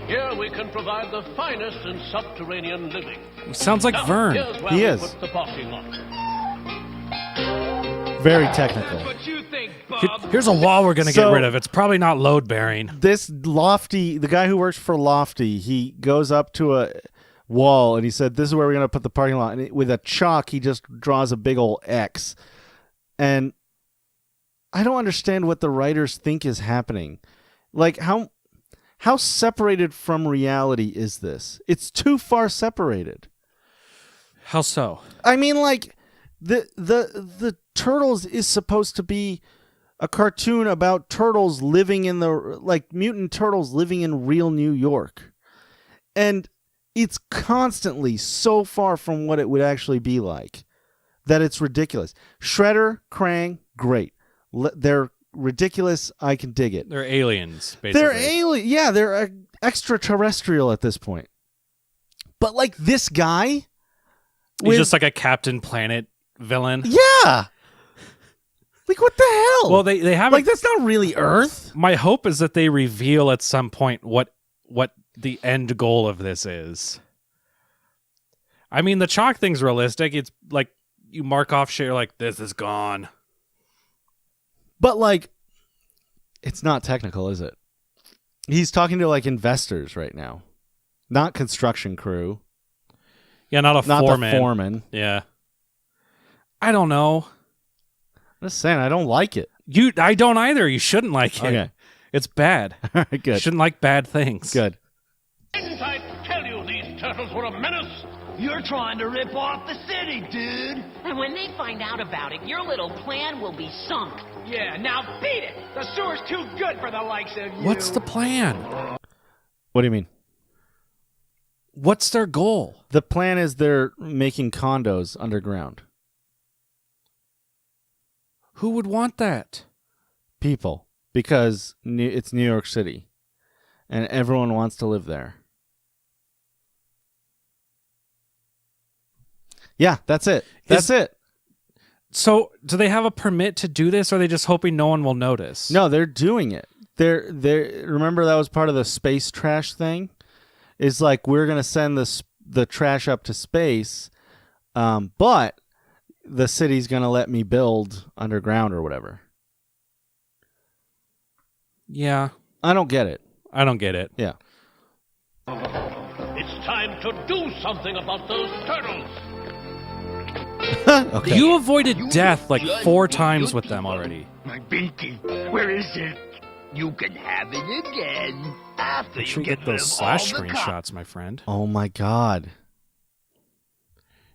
Here we can provide the finest in subterranean living. He sounds like Now, Vern. here's where He we is. put the parking lot. Very technical. What you think, Bob? Here's a wall we're going to So- get rid of. It's probably not load bearing. This Lofty, the guy who works for Lofty, he goes up to a wall and he said, "This is where we're going to put the parking lot." And with a chalk, he just draws a big old X. And I don't understand what the writers think is happening. Like, how separated from reality is this? It's too far separated. How so? I mean, like, the Turtles is supposed to be a cartoon about turtles living in mutant turtles living in real New York. And it's constantly so far from what it would actually be like that it's ridiculous. Shredder, Krang, great. They're ridiculous. I can dig it. They're aliens, basically. They're alien. Yeah, they're extraterrestrial at this point. But like this guy, He's just like a Captain Planet villain. yeah. Like, what the hell? Well, they haven't. Like, that's not really Earth. My hope is that they reveal at some point what the end goal of this is. I mean, the chalk thing's realistic. It's like you mark off shit, you're like, this is gone. But, like, it's not technical, is it? He's talking to, like, investors right now. Not construction crew. Yeah, not Not foreman. the foreman. Yeah. I don't know. I'm just saying, I don't like it. I don't either. You shouldn't like it. Okay. It's bad. All right, You good. shouldn't like bad things. Good. Didn't I tell you these turtles were a menace? You're trying to rip off the city, dude. And when they find out about it, your little plan will be sunk. Yeah, now beat it. The sewer's too good for the likes of you. What's the plan? What do you mean? What's their goal? The plan is they're making condos underground. Who would want that? People. Because it's New York City. And everyone wants to live there. Yeah, that's it. That's it. So, do they have a permit to do this, or are they just hoping no one will notice? No, they're doing it. They're remember that was part of the space trash thing? It's like, we're going to send the trash up to space, but the city's going to let me build underground or whatever. Yeah. I don't get it. I don't get it. Yeah. It's time to do something about those turtles. Okay. You avoided death like 4 times with them already. My binky, where is it? You can have it again after Make sure you you get get rid those of all slash the screenshots, my friend. Oh my God.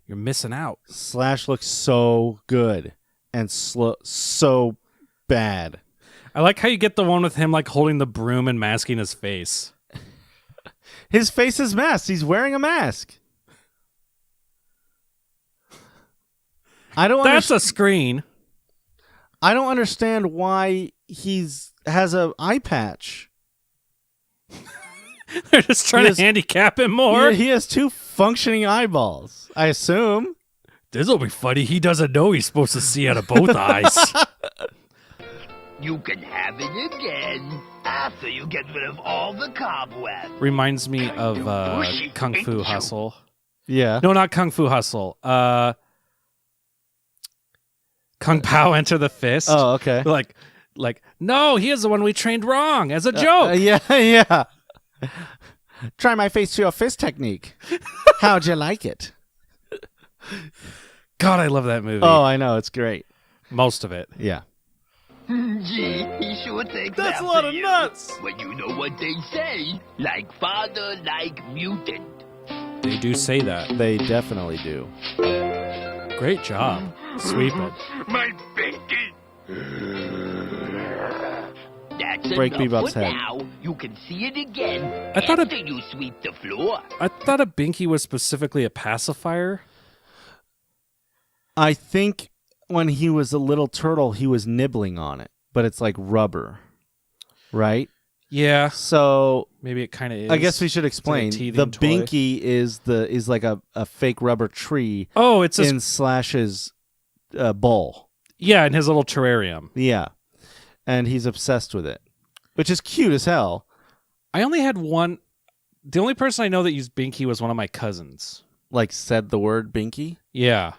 You're missing out. Slash looks so good and so bad. I like how you get the one with him like holding the broom and masking his face. His face is masked. He's wearing a mask. That's a screen. I don't understand why has a eye patch. They're just trying to handicap him more. He has 2 functioning eyeballs, I assume. This'll be funny. He doesn't know he's supposed to see out of both eyes. You can have it again after you get rid of all the cobwebs. Reminds me of Kung Fu Hustle. Yeah. No, not Kung Fu Hustle. Kung Pao Enter the Fist. Oh, okay. Like, no, he is the one we trained wrong as a joke. Yeah. Try my face to a fist technique. How'd you like it? God, I love that movie. Oh, I know. It's great. Most of it. Yeah. Gee, he sure takes That's after a lot of you. nuts. But you know what they say, like father, like mutant. They do say that. They definitely do. Great job. Sweep it. My binky. That's Break enough Bebop's for head. now. You can see it again I thought after you sweep the floor. I thought a binky was specifically a pacifier. I think when he was a little turtle, he was nibbling on it, but it's like rubber, right? Yeah. So maybe it kind of is. I guess we should explain. The Binky is like a fake rubber tree. Oh, it's in Slash's bowl. Yeah, in his little terrarium. Yeah, and he's obsessed with it, which is cute as hell. I only had one. The only person I know that used Binky was one of my cousins. Like said the word Binky? Yeah.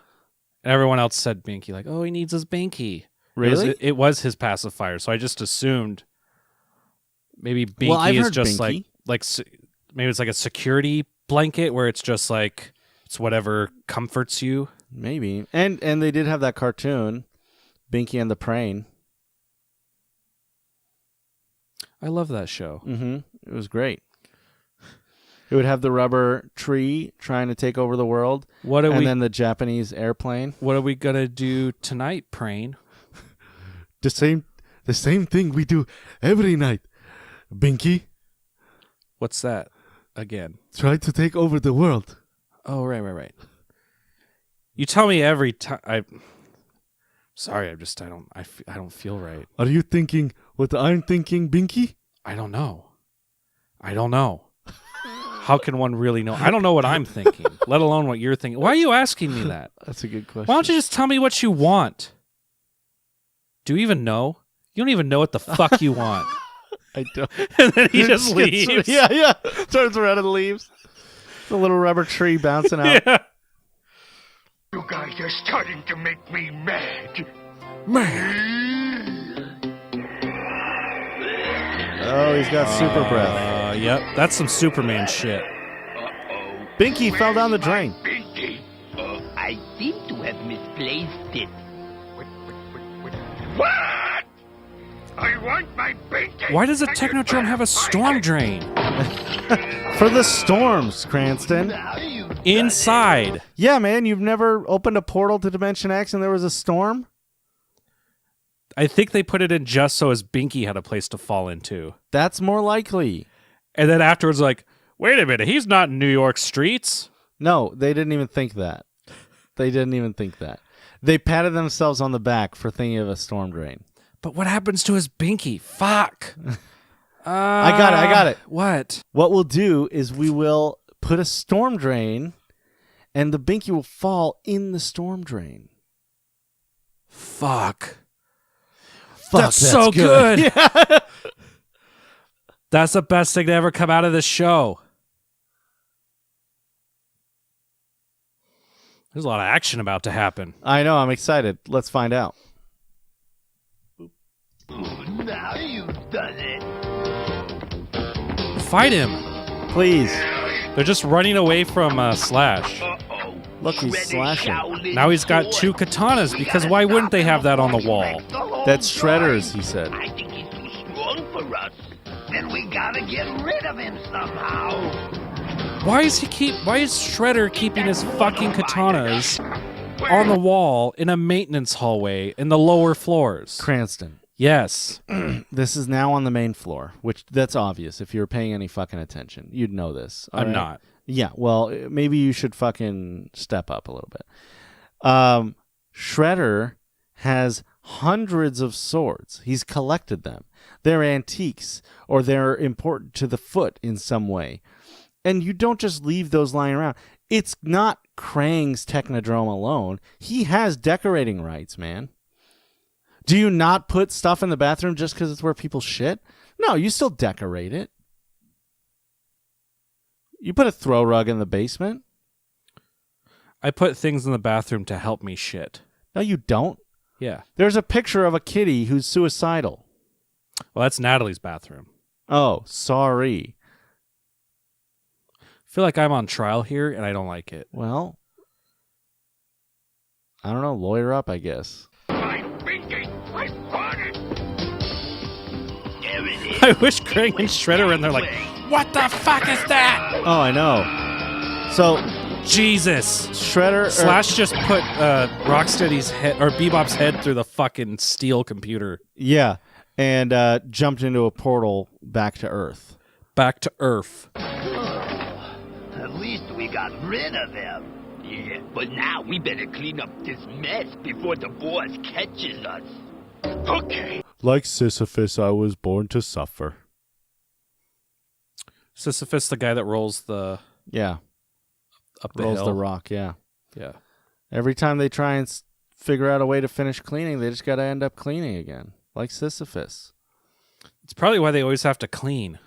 And everyone else said Binky. Like, oh, he needs his Binky. Really? It was his pacifier. So I just assumed maybe Binky is just Binky. like maybe it's like a security blanket where it's just like it's whatever comforts you. Maybe. And they did have that cartoon, Binky and the Brain. I love that show. Mm-hmm. It was great. It would have the rubber tree trying to take over the world. And then the Japanese airplane. What are we gonna do tonight, Prane? The same thing we do every night, Binky. What's that again? Try to take over the world. Oh, right. You tell me every time. Sorry, I don't feel right. Are you thinking what I'm thinking, Binky? I don't know. How can one really know? I don't know what I'm thinking, let alone what you're thinking. Why are you asking me that? That's a good question. Why don't you just tell me what you want? Do you even know? You don't even know what the fuck you want. I don't. And then he just leaves. Yeah. Turns around and leaves. The little rubber tree bouncing out. Yeah. You guys are starting to make me mad. Oh, he's got super breath. Yep, that's some Superman shit. Uh-oh. Binky fell down the drain. Binky? I seem to have misplaced it. What? I want my Binky. Why does a Technodrome have a storm drain? For the storms, Cranston. Inside. Yeah, man, you've never opened a portal to Dimension X and there was a storm? I think they put it in just so his Binky had a place to fall into. That's more likely. And then afterwards, like, wait a minute, he's not in New York streets. No, they didn't even think that. They patted themselves on the back for thinking of a storm drain. But what happens to his Binky? Fuck. I got it. What? What we'll do is we will put a storm drain and the Binky will fall in the storm drain. Fuck. That's so good. Yeah. That's the best thing to ever come out of this show. There's a lot of action about to happen. I know. I'm excited. Let's find out. Now you've done it. Fight him. Please. They're just running away from Slash. Uh-oh. Look, he's slashing. Now he's got 2 katanas, because why wouldn't they have that on the wall? That's Shredder's, he said. I think he's too strong for us. Then we gotta get rid of him somehow. Why is Shredder keeping his fucking katanas on the wall in a maintenance hallway in the lower floors? Cranston. Yes. This is now on the main floor, which that's obvious. If you're paying any fucking attention, you'd know this. I'm not. Yeah, well, maybe you should fucking step up a little bit. Shredder has hundreds of swords. He's collected them. They're antiques, or they're important to the foot in some way. And you don't just leave those lying around. It's not Krang's Technodrome alone. He has decorating rights, man. Do you not put stuff in the bathroom just because it's where people shit? No, you still decorate it. You put a throw rug in the basement. I put things in the bathroom to help me shit. No, you don't. Yeah. There's a picture of a kitty who's suicidal. Well, that's Natalie's bathroom. Oh, sorry. I feel like I'm on trial here, and I don't like it. Well, I don't know. Lawyer up, I guess. I wish Krang and Shredder were in there like, what the fuck is that? Oh, I know. So, Jesus. Shredder... Slash just put Rocksteady's head, or Bebop's head through the fucking steel computer. Yeah, and jumped into a portal back to Earth. Back to Earth. At least we got rid of him. Yeah, but now we better clean up this mess before the boss catches us. Okay. Like Sisyphus, I was born to suffer. Sisyphus, the guy that rolls the Yeah. up the Rolls hill. the rock, yeah. Yeah. Every time they try and figure out a way to finish cleaning, they just got to end up cleaning again, like Sisyphus. It's probably why they always have to clean.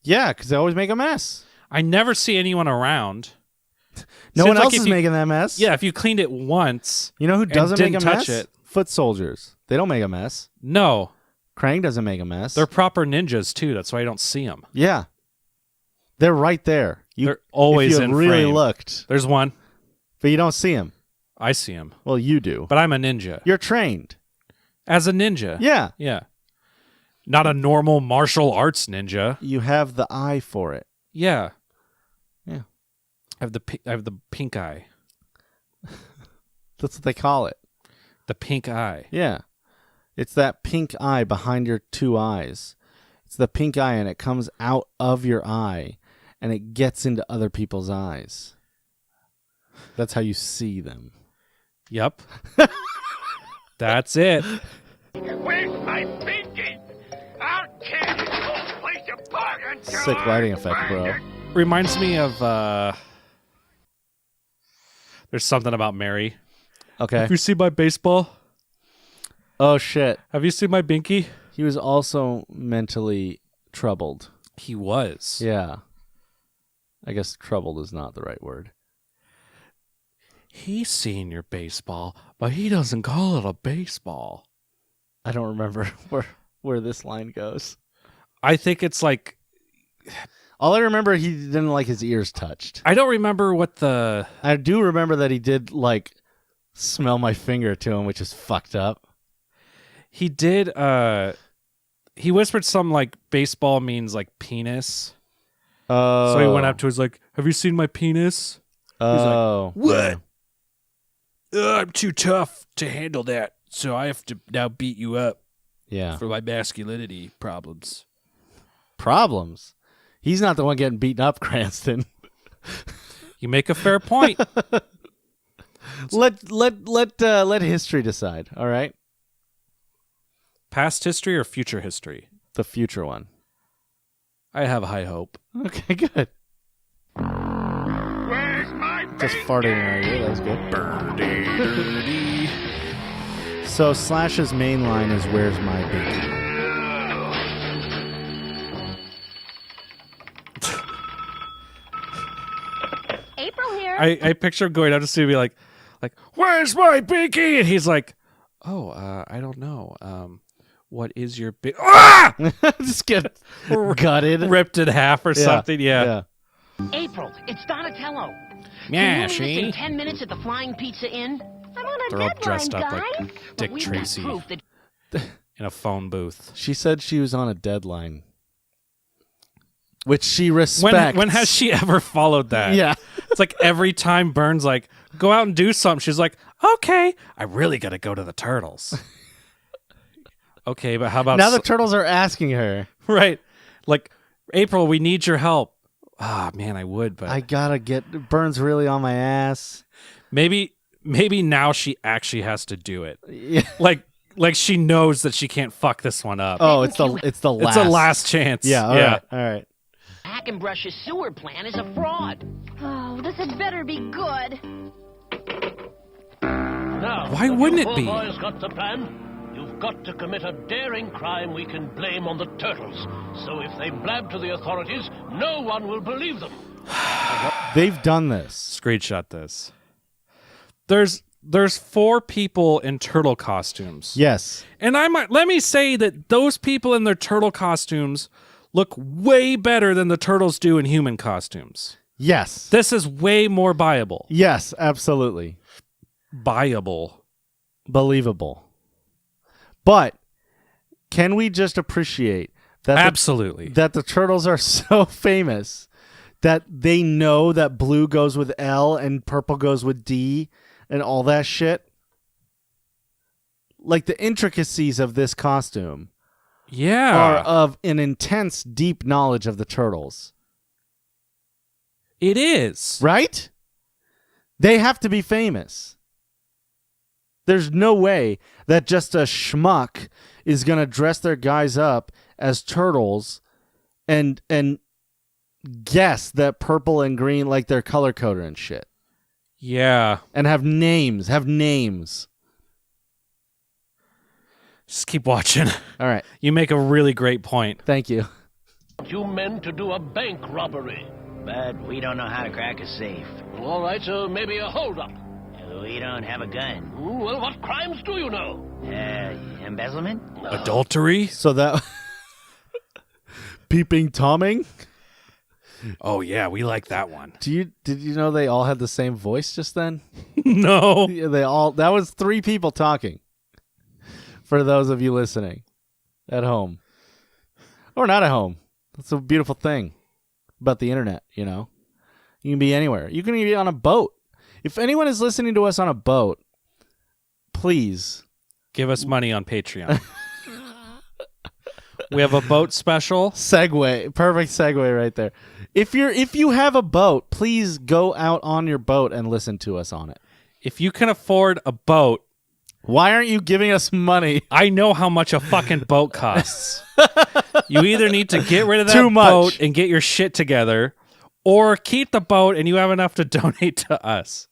Yeah, because they always make a mess. I never see anyone around. No Seems one like else if is you- making that mess. Yeah, if you cleaned it once. You know who and doesn't make a didn't mess? touch it. Foot soldiers. They don't make a mess. No. Krang doesn't make a mess. They're proper ninjas, too. That's why I don't see them. Yeah. They're right there. They're always if you in really frame. looked. There's one. But you don't see them. I see him. Well, you do. But I'm a ninja. You're trained. As a ninja. Yeah. Yeah. Not a normal martial arts ninja. You have the eye for it. Yeah. Yeah. I have the pink eye. That's what they call it. The pink eye. Yeah. It's that pink eye behind your two eyes. It's the pink eye, and it comes out of your eye, and it gets into other people's eyes. That's how you see them. Yep. That's it. Where's my pinky? I'll tear this whole place apart until Sick lighting effect, bro. Reminds me of there's something about Mary. Okay. Have you seen my baseball? Oh, shit. Have you seen my binky? He was also mentally troubled. He was. Yeah. I guess troubled is not the right word. He's seen your baseball, but he doesn't call it a baseball. I don't remember where this line goes. I think it's like... All I remember, he didn't like his ears touched. I don't remember what the... I do remember that he did, like, smell my finger to him, which is fucked up. He did, he whispered something like baseball means like penis. Oh. So he went up to his like, have you seen my penis? Oh. He's like, what? I'm too tough to handle that, so I have to now beat you up. Yeah. For my masculinity problems. Problems? He's not the one getting beaten up, Cranston. You make a fair point. Let history decide, all right? Past history or future history? The future one. I have high hope. Okay, good. Where's my Just farting in our ear, that was good. So Slash's main line is, where's my binky? April here. I picture him going out to see me like, where's my binky? And he's like, oh, I don't know. What is your big... Ah! Just get gutted. Ripped in half or something, yeah. April, it's Donatello. Yeah, Can you meet us she... in 10 minutes at the Flying Pizza Inn? I'm on a They're all deadline, dressed up guys. like Dick We've got Tracy proof that in a phone booth. She said she was on a deadline. Which she respects. When has she ever followed that? Yeah. It's like every time Burns like, go out and do something, she's like, okay, I really got to go to the Turtles. Okay, but how about... Now the Turtles are asking her. Right. Like, April, we need your help. Ah, man, I would, but... I gotta get... Burns really on my ass. Maybe now she actually has to do it. Yeah. Like she knows that she can't fuck this one up. Oh, it's the last. It's a last chance. Yeah, all right. All right. Hackenbrush's sewer plan is a fraud. Oh, this had better be good. Now, Why wouldn't it be? You boys got the plan? You've got to commit a daring crime we can blame on the Turtles. So if they blab to the authorities, no one will believe them. They've done this. Screenshot this. There's 4 people in turtle costumes. Yes. And let me say that those people in their turtle costumes look way better than the turtles do in human costumes. Yes. This is way more buyable. Yes, absolutely. Buyable. Believable. But can we just appreciate that Absolutely. that the Turtles are so famous that they know that blue goes with L and purple goes with D and all that shit? Like the intricacies of this costume are of an intense, deep knowledge of the Turtles. It is. Right? They have to be famous. There's no way that just a schmuck is going to dress their guys up as turtles and guess that purple and green, like they're color coded and shit. Yeah. And have names. Just keep watching. All right. You make a really great point. Thank you. You men to do a bank robbery. But we don't know how to crack a safe. All right, so maybe a holdup. We don't have a gun. Well, what crimes do you know? Embezzlement? Adultery? So that... Peeping Tomming? Oh, yeah, we like that one. Did you know they all had the same voice just then? No. Yeah, that was 3 people talking. For those of you listening at home. Or not at home. That's a beautiful thing about the internet, you know. You can be anywhere. You can be on a boat. If anyone is listening to us on a boat, please give us money on Patreon. We have a boat special. Segue. Perfect segue right there. If you have a boat, please go out on your boat and listen to us on it. If you can afford a boat, why aren't you giving us money? I know how much a fucking boat costs. You either need to get rid of that Too much. boat and get your shit together, or keep the boat and you have enough to donate to us.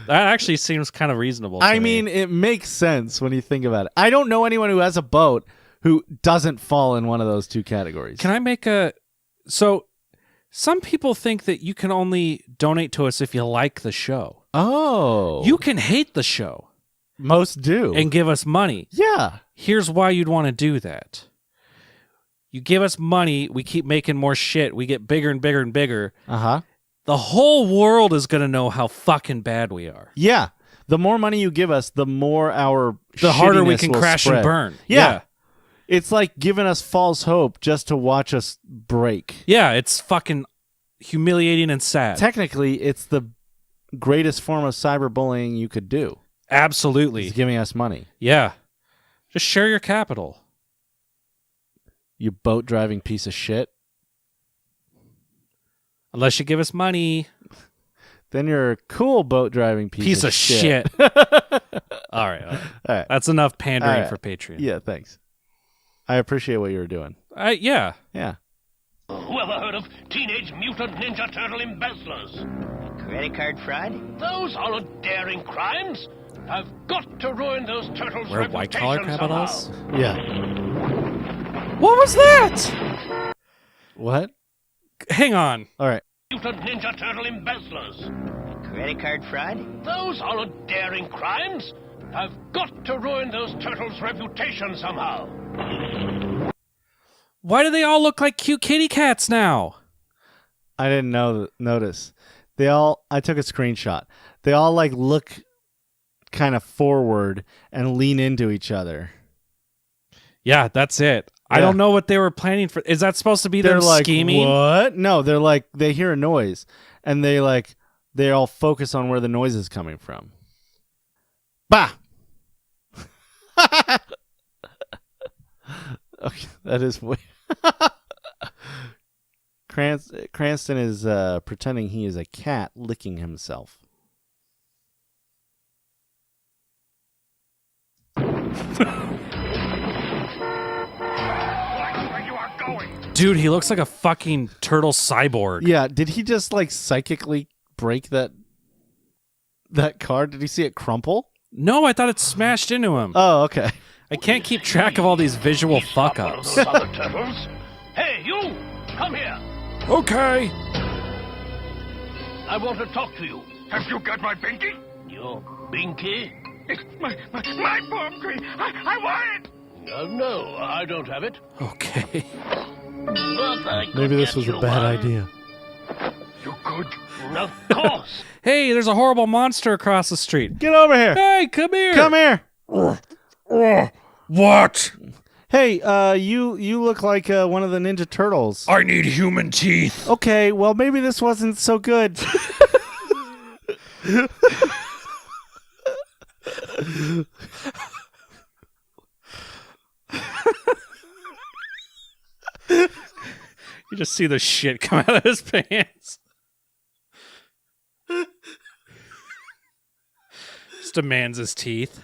That actually seems kind of reasonable to I me. mean, it makes sense when you think about it. I don't know anyone who has a boat who doesn't fall in one of those 2 categories. Can I make a... So, some people think that you can only donate to us if you like the show. Oh. You can hate the show. Most do. And give us money. Yeah. Here's why you'd want to do that. You give us money, we keep making more shit, we get bigger and bigger and bigger. Uh-huh. The whole world is going to know how fucking bad we are. Yeah. The more money you give us, the more the harder we shittiness can will crash spread. and burn. Yeah. It's like giving us false hope just to watch us break. Yeah, it's fucking humiliating and sad. Technically, it's the greatest form of cyberbullying you could do. Absolutely. It's giving us money. Yeah. Just share your capital. You boat driving piece of shit. Unless you give us money. Then you're a cool boat driving piece of shit. All right. That's enough pandering for Patreon. Yeah, thanks. I appreciate what you were doing. Yeah. Yeah. Whoever heard of Teenage Mutant Ninja Turtle embezzlers? Credit card fraud? Those aren't daring crimes. I've got to ruin those turtles' Wear white-collar reputation criminals? somehow. Yeah. What was that? What? Hang on. All right. Mutant Ninja Turtle embezzlers. Credit card fraud? Those aren't daring crimes. I've got to ruin those turtles' reputation somehow. Why do they all look like cute kitty cats now? I didn't notice. I took a screenshot. They all like look kind of forward and lean into each other. Yeah, that's it. I don't know what they were planning for. Is that supposed to be them like, scheming? What? No, they're like, they hear a noise and they all focus on where the noise is coming from. Bah! Okay, that is weird. Cranston is pretending he is a cat licking himself. Dude, he looks like a fucking turtle cyborg. Yeah, did he just like psychically break that card? Did he see it crumple? No, I thought it smashed into him. Oh, okay. I can't keep track of all these visual fuck-ups. Other turtles. Hey, you! Come here. Okay. I want to talk to you. Have you got my binky? Your binky? It's my binky. I want it. No, I don't have it. Okay. Maybe this was a bad idea. You could. Of course. Hey, there's a horrible monster across the street. Get over here. Hey, come here. Come here. What? Hey, you look like one of the Ninja Turtles. I need human teeth. Okay, well, maybe this wasn't so good. You just see the shit come out of his pants. Just demands his teeth.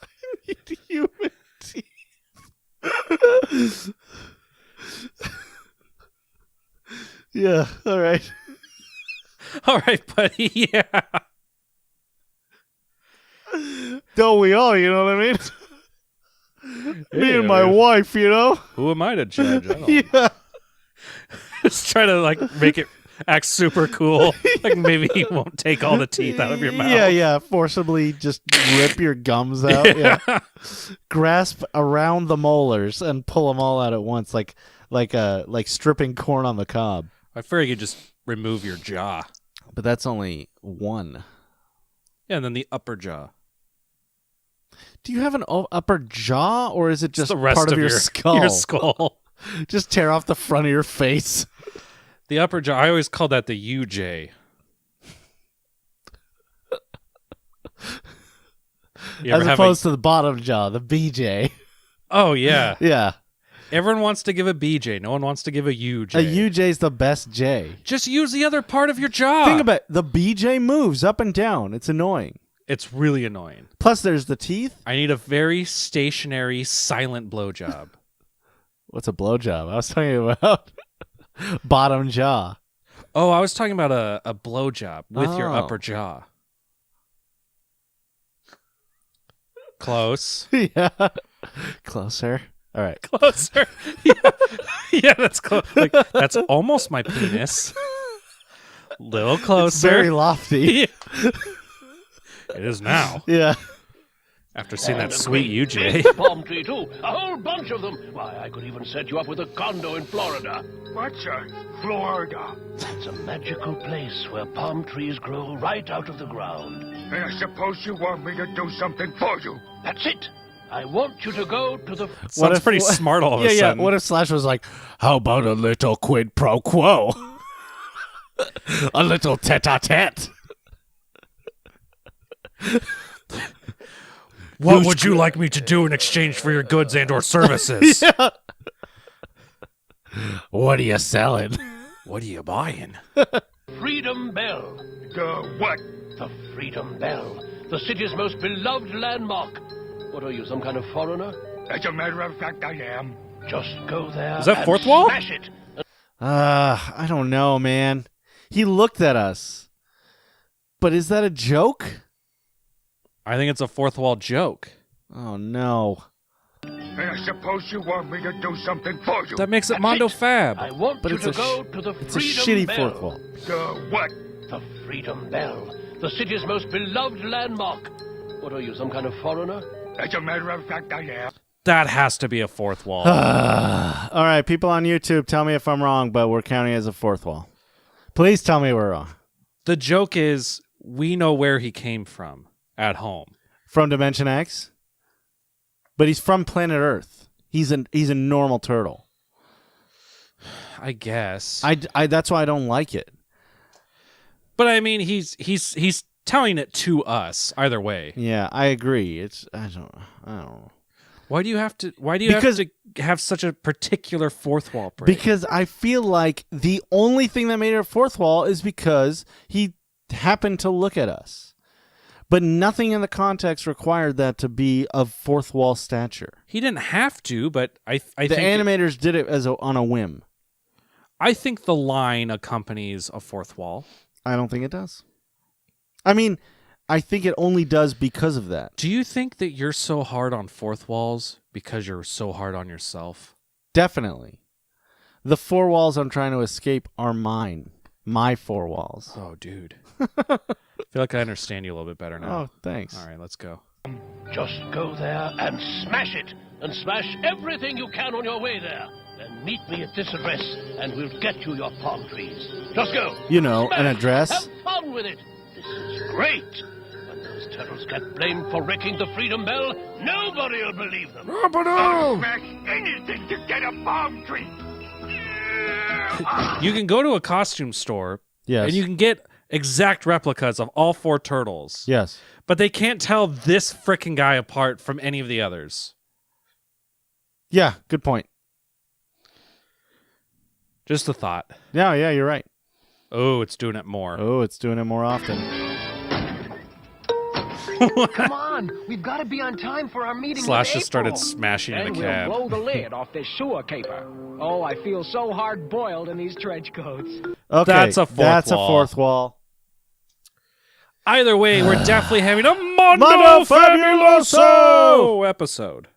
I need human teeth. Yeah, all right. All right, buddy. Yeah. Don't we all, you know what I mean? Me and my wife, you know? Who am I to judge? I don't Yeah. Just try to like make it act super cool. Like maybe he won't take all the teeth out of your mouth. Yeah. Forcibly just rip your gums out. Yeah. Grasp around the molars and pull them all out at once, like stripping corn on the cob. I figure you could just remove your jaw. But that's only one. Yeah, and then the upper jaw. Do you have an upper jaw, or is it just the rest part of your skull? Your skull. Just tear off the front of your face. The upper jaw. I always call that the UJ. As opposed to the bottom jaw, the BJ. Oh, yeah. Yeah. Everyone wants to give a BJ. No one wants to give a UJ. A UJ's the best J. Just use the other part of your jaw. Think about it. The BJ moves up and down. It's annoying. It's really annoying. Plus, there's the teeth. I need a very stationary, silent blowjob. What's a blowjob? I was talking about bottom jaw. Oh, I was talking about a blowjob with your upper jaw. Close. Yeah. Closer. All right. Closer. Yeah, that's close. Like, that's almost my penis. Little closer. It's very lofty. It is now. Yeah. After seeing that sweet UJ. Big palm tree, too. A whole bunch of them. Why, I could even set you up with a condo in Florida. What's Florida? It's a magical place where palm trees grow right out of the ground. And I suppose you want me to do something for you. That's it. I want you to go to the... Sounds pretty smart all of a sudden. Yeah. What if Slash was like, how about a little quid pro quo? A little tete-a-tete. What would you like me to do in exchange for your goods and or services? Yeah. What are you selling? What are you buying? Freedom Bell. The what? The Freedom Bell. The city's most beloved landmark. What are you, some kind of foreigner? As a matter of fact, I am. Just go there. Is that and fourth wall? Smash it. I don't know, man. He looked at us. But is that a joke? I think it's a fourth wall joke. Oh, no. And I suppose you want me to do something for you. That makes it Mondo Fab. I want But you it's to a go to the It's a Freedom shitty Bell. fourth wall. The what? The Freedom Bell. The city's most beloved landmark. What are you, some kind of foreigner? As a matter of fact, I am. That has to be a fourth wall. All right, people on YouTube, tell me if I'm wrong, but we're counting as a fourth wall. Please tell me we're wrong. The joke is we know where he came from at home. From Dimension X? But he's from planet Earth. He's a normal turtle. I guess. I that's why I don't like it. But I mean, he's telling it to us either way. Yeah, I agree. I don't know. Why do you have to have such a particular fourth wall break? Because I feel like the only thing that made it a fourth wall is because he happened to look at us. But nothing in the context required that to be of fourth wall stature. He didn't have to, but I think the animators did it on a whim. I think the line accompanies a fourth wall. I don't think it does. I mean, I think it only does because of that. Do you think that you're so hard on fourth walls because you're so hard on yourself? Definitely. The four walls I'm trying to escape are mine. My four walls. Oh, dude. I feel like I understand you a little bit better now. Oh, thanks. All right, let's go. Just go there and smash it. And smash everything you can on your way there. Then meet me at this address, and we'll get you your palm trees. Just go. You know, Smash. an address. Have fun with it. This is great. When those turtles get blamed for wrecking the Freedom Bell, nobody will believe them. I'll smash anything to get a palm tree. You can go to a costume store, Yes. and you can get exact replicas of all four turtles. Yes. But they can't tell this frickin' guy apart from any of the others. Yeah, good point. Just a thought. Yeah, you're right. Oh, it's doing it more. Oh, it's doing it more often. Come on, we've got to be on time for our meeting. Slash with just started April. smashing in Then the we'll cab. blow the lid off this sewer caper. Oh, I feel so hard-boiled in these trench coats. Okay, That's a fourth wall. Either way, we're definitely having a Mondo Fabuloso episode.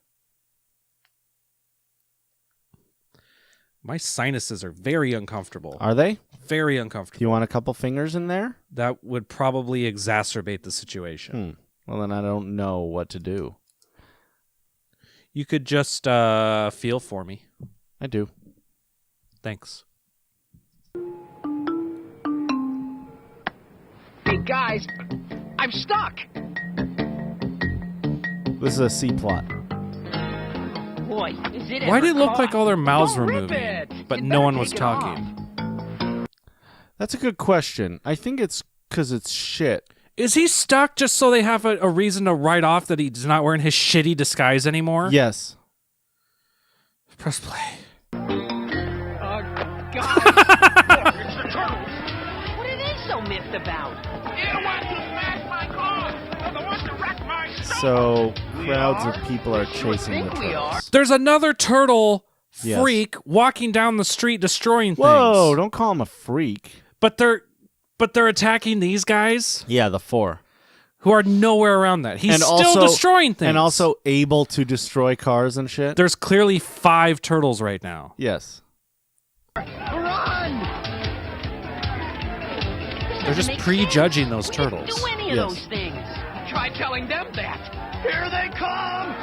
My sinuses are very uncomfortable. Are they? Very Do uncomfortable. you want a couple fingers in there? That would probably exacerbate the situation. Well, then I don't know what to do. You could just feel for me. I do. Thanks. Hey, guys, I'm stuck. This is a C plot. Boy, is it Why ever did it look caught? like all their mouths were Don't rip moving, it. but You no better one was take it off. talking? That's a good question. I think it's because it's shit. Is he stuck just so they have a reason to write off that he's not wearing his shitty disguise anymore? Yes. Press play. God. It's the turtles. What are they so miffed about? You're the ones who smashed my car. You're the ones who wrecked my stuff. So crowds of people are chasing the we are. turtles. There's another turtle Yes. freak walking down the street destroying Whoa! things. Don't call him a freak. But they're attacking these guys Yeah, the 4. who are nowhere around that. He's And still also- destroying things. And also able to destroy cars and shit. there's clearly 5 turtles right now. Yes. Run! They're just prejudging those We didn't turtles. do any of Yes. those things. Try telling them that. Here they come!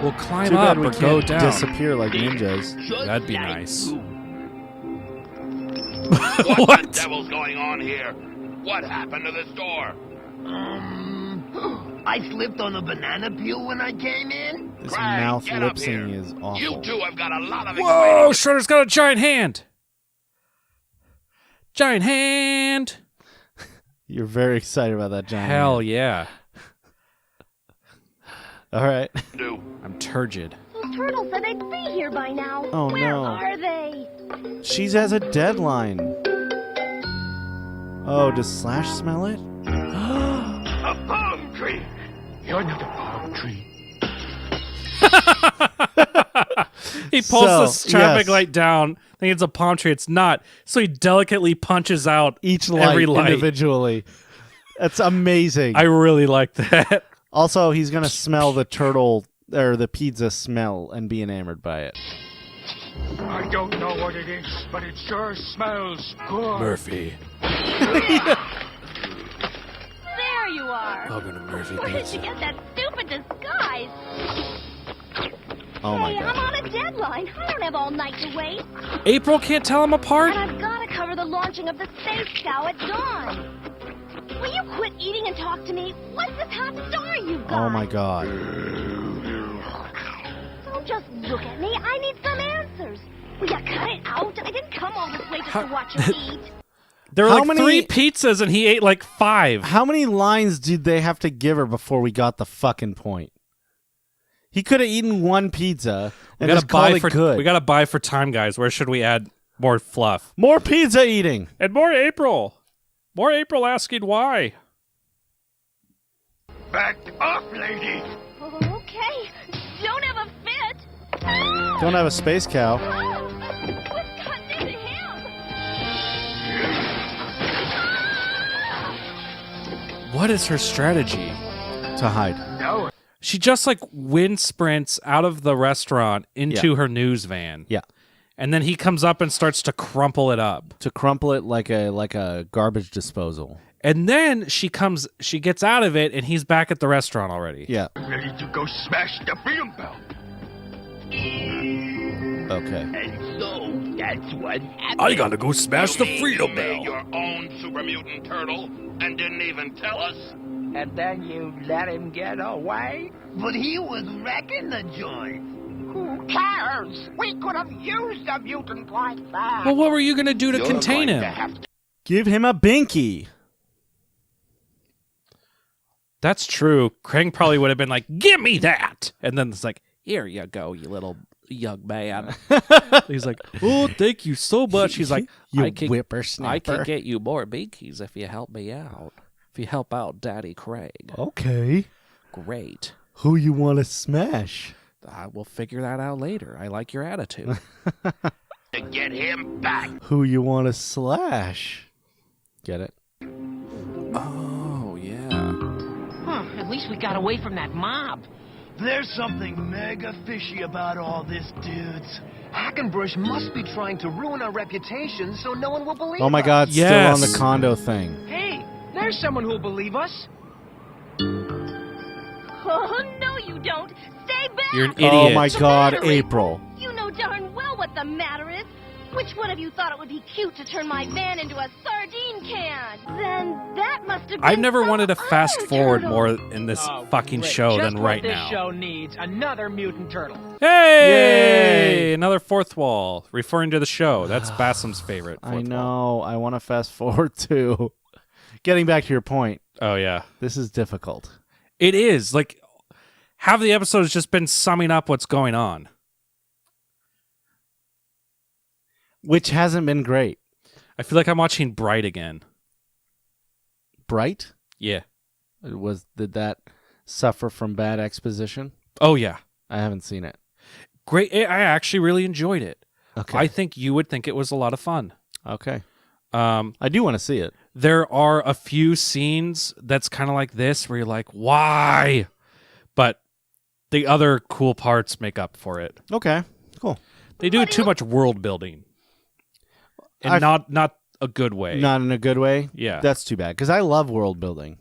We'll climb Too up bad we or go can't down. disappear like ninjas. Just That'd be like nice. you. What the devil's going on here? What happened to this door? I slipped on a banana peel when I came in. This Craig, mouth get lip up here. singing is awful. You two have got a lot of Whoa! explaining. Shredder's got a giant hand. Giant hand. You're very excited about that, John. Hell yeah. All right. Do. I'm turgid. Those turtles said they'd be here by now. Oh, Where no. are they? She has a deadline. Oh, does Slash smell it? A palm tree. You're not a palm tree. He pulls So, this traffic yes. light down, thinking it's a palm tree. It's not. So he delicately punches out Each light every light. individually. That's amazing. I really like that. Also, he's going to smell the turtle or the pizza smell and be enamored by it. I don't know what it is, but it sure smells good. Murphy. There you are. Welcome to Murphy Where did Pizza. you get that stupid disguise? Oh my Hey, god. I'm on a deadline. I don't have all night to wait. April can't tell him apart? And I've got to cover the launching of the Space Cow at dawn. Will you quit eating and talk to me? What's this hot star you got? Oh my god. Don't just look at me. I need some answers. Will you cut it out? I didn't come all this way just to watch you eat. There were How like many- 3 pizzas and he ate like 5. How many lines did they have to give her before we got the fucking point? He could have eaten one pizza and just called it good. We gotta buy for time, guys. Where should we add more fluff? More pizza eating. And more April. More April asking why. Back off, lady. Oh, okay. Don't have a fit. Don't have a space cow. What's cutting into him? What is her strategy? To hide. No. She just like wind sprints out of the restaurant into her news van. Yeah. And then he comes up and starts to crumple it up. To crumple it like a garbage disposal. And then she gets out of it and he's back at the restaurant already. Yeah. Ready to go smash the freedom bell. Okay. And so, that's what happened. I gotta go smash the You freedom made bell. your own super mutant turtle and didn't even tell us. And then you let him get away? But he was wrecking the joint. Who cares? We could have used a mutant like that. Well, what were you gonna do to You're contain going him? to have to- Give him a binky. That's true. Krang probably would have been like, "Give me that," and then it's like, "Here you go, you little young man." He's like, "Oh, thank you so much." He's like, You I can whippersnapper. get you more binkies if you help me out. If you help out Daddy Craig. Okay. Great. Who you want to smash? We'll figure that out later. I like your attitude. To get him back. Who you want to slash? Get it? Oh, yeah. Huh, at least we got away from that mob. There's something mega fishy about all this, dudes. Hackenbush must be trying to ruin our reputation so no one will believe Oh my us. God, still Yes. on the condo thing. Hey, there's someone who'll believe us. Oh, no, you don't. Stay back. You're an idiot. Oh my What's the God, matter, April. You know darn well what the matter is. Which one of you thought it would be cute to turn my van into a sardine can? Then that must have been I've never some wanted to fast other forward turtle. more in this Oh, fucking great. show Just than what right this now. show needs another mutant turtle. Hey! Yay! Another fourth wall, referring to the show. That's Basem's favorite. I fourth know. I want to fast forward too. Getting back to your point, wall. Oh, yeah. this is difficult. It is. Like, half the episode has just been summing up what's going on. Which hasn't been great. I feel like I'm watching Bright again. Bright? Yeah. Did that suffer from bad exposition? Oh, yeah. I haven't seen it. Great. I actually really enjoyed it. Okay. I think you would think it was a lot of fun. Okay. I do want to see it. There are a few scenes that's kind of like this where you're like, why? But the other cool parts make up for it. Okay. Cool. They do too much world building. And not a good way. Not in a good way? Yeah. That's too bad, because I love world building.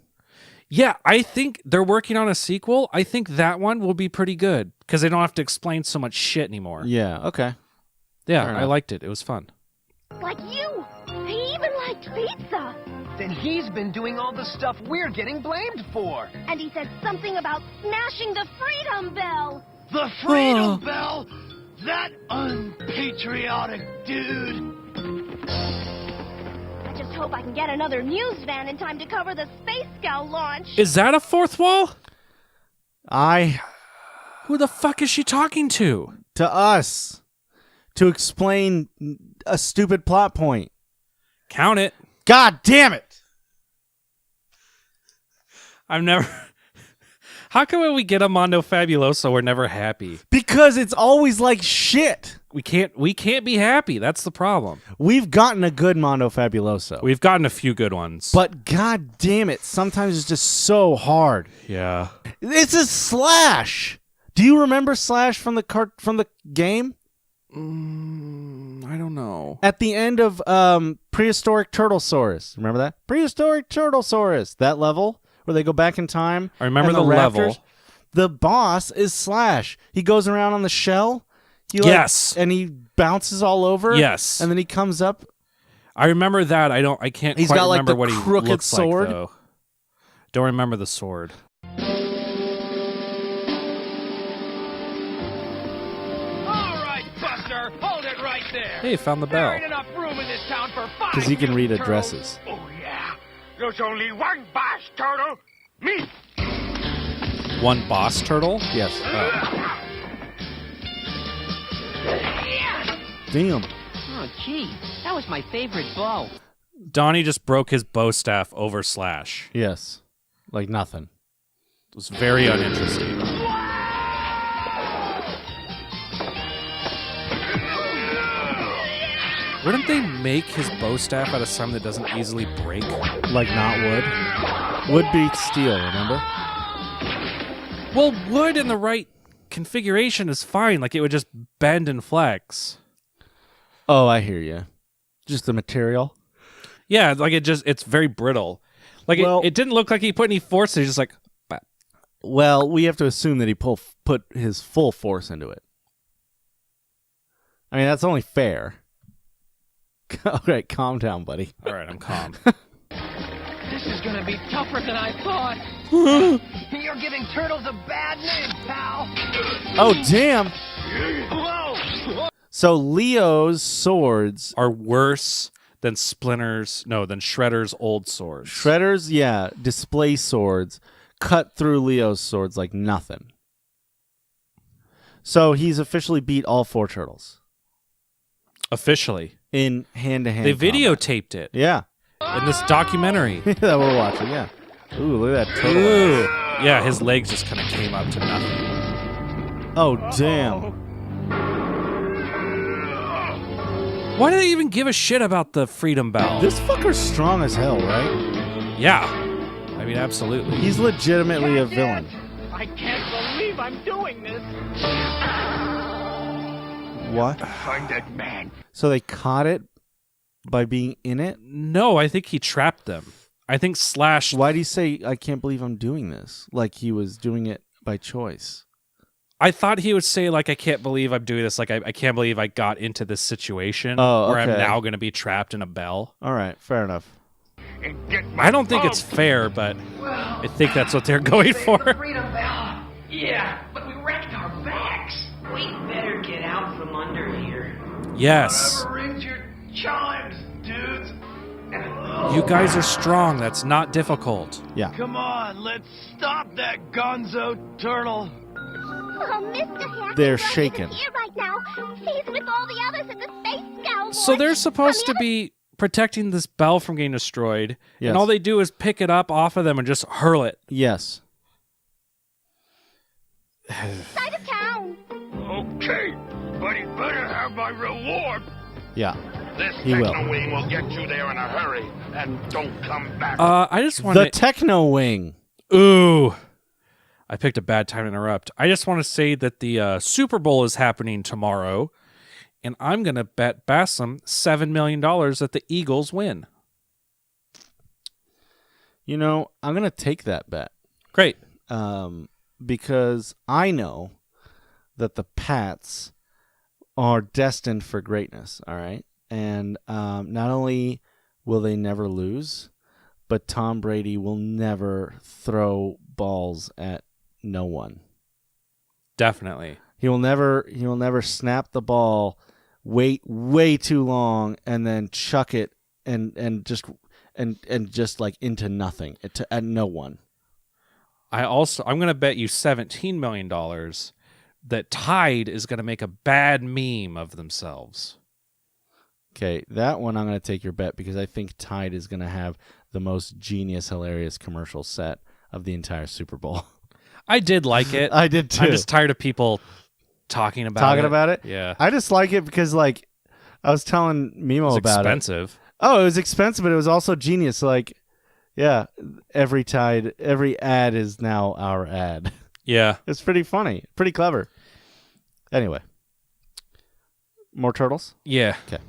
Yeah, I think they're working on a sequel. I think that one will be pretty good because they don't have to explain so much shit anymore. Yeah, okay. Yeah, Fair I enough. liked it. It was fun. Like you. He even liked pizza. Then he's been doing all the stuff we're getting blamed for. And he said something about smashing the Freedom Bell. The Freedom Bell? That unpatriotic dude. I just hope I can get another news van in time to cover the Space Scout launch. Is that a fourth wall? Who the fuck is she talking to? To us. To explain a stupid plot point. Count it. God damn it! I've never... How come when we get a Mondo Fabuloso, we're never happy? Because it's always like shit. We can't be happy. That's the problem. We've gotten a good Mondo Fabuloso. We've gotten a few good ones. But god damn it, sometimes it's just so hard. Yeah. It's a Slash. Do you remember Slash from the game? I don't know. At the end of Prehistoric Turtlesaurus. Remember that? Prehistoric Turtlesaurus. That level where they go back in time. I remember and the level. raptors. The boss is Slash. He goes around on the shell. Yes. And he bounces all over. Yes. And then he comes up. I remember that. I can't He's quite got, like, remember the what he crooked looks sword. like, though. Don't remember the sword. All right, Buster, hold it right there. Hey, found the There bell. ain't enough room in this town for 5 Because he can read mutant turtles. addresses. Oh, yeah. There's only one boss turtle. Me. One boss turtle? Yes. Damn. Oh, gee, that was my favorite bow. Donnie just broke his bow staff over Slash. Yes. Like nothing. It was very uninteresting. Wouldn't they make his bow staff out of something that doesn't easily break? Like not wood. Wood beats steel, remember? Well, wood in the right configuration is fine. Like, it would just bend and flex. Oh, I hear you. Just the material. Yeah, like it's very brittle. Like, Well- it didn't look like he put any force. He's just like, "Bap." Well, we have to assume that he put his full force into it. I mean, that's only fair. All right, calm down, buddy. All right, I'm calm. This is gonna be tougher than I thought. You're giving turtles a bad name, pal. Oh, damn. Whoa! So Leo's swords Are worse than than Shredder's old swords. Shredder's, yeah, display swords cut through Leo's swords like nothing. So he's officially beat all 4 turtles Officially. in hand-to-hand They combat. videotaped it Yeah. in this documentary. That we're watching, yeah. Ooh, look at that turtle. Ooh. Yeah, his legs just kind of came up to nothing. Oh, damn. Why do they even give a shit about the Freedom Bell? This fucker's strong as hell, right? Yeah. I mean, absolutely. He's legitimately a villain. I can't believe I'm doing this. What? Find that man. So they caught it by being in it? No, I think he trapped them. I think Slash... Why do you say, I can't believe I'm doing this? Like he was doing it by choice. I thought he would say, like, I can't believe I'm doing this. Like, I can't believe I got into this situation where I'm now going to be trapped in a bell. All right, fair enough. I don't think it's fair, but I think that's what they're going for. Freedom Bell. Yeah, but we wrecked our backs. We better get out from under here. Yes. Whatever rings your chimes, dudes. You guys are strong. That's not difficult. Yeah. Come on, let's stop that gonzo turtle. Oh, Mr. Hack They're shaken. is here right now. He's with all the others in the Space Scout. So they're supposed to be protecting this bell from getting destroyed, Yes. and all they do is pick it up off of them and just hurl it. Yes. Side of town. Okay, but he better have my reward. Yeah. This He will. techno wing will get you there in a hurry, and don't come back. I just want The Techno Wing. Ooh. I picked a bad time to interrupt. I just want to say that the Super Bowl is happening tomorrow, and I'm going to bet Basem $7 million that the Eagles win. You know, I'm going to take that bet. Great. Because I know that the Pats are destined for greatness, all right? And not only will they never lose, but Tom Brady will never throw balls at no one. Definitely. He will never snap the ball, wait way too long, and then chuck it and just like into nothing at no one. I'm going to bet you $17 million that Tide is going to make a bad meme of themselves. Okay, that one I'm going to take your bet because I think Tide is going to have the most genius, hilarious commercial set of the entire Super Bowl. I did like it. I did too. I'm just tired of people talking about it. Yeah. I just like it because, like, I was telling Mimo about expensive. it. Oh, it was expensive, but it was also genius. Like, yeah, every ad is now our ad. Yeah. It's pretty funny. Pretty clever. Anyway. More turtles? Yeah. Okay.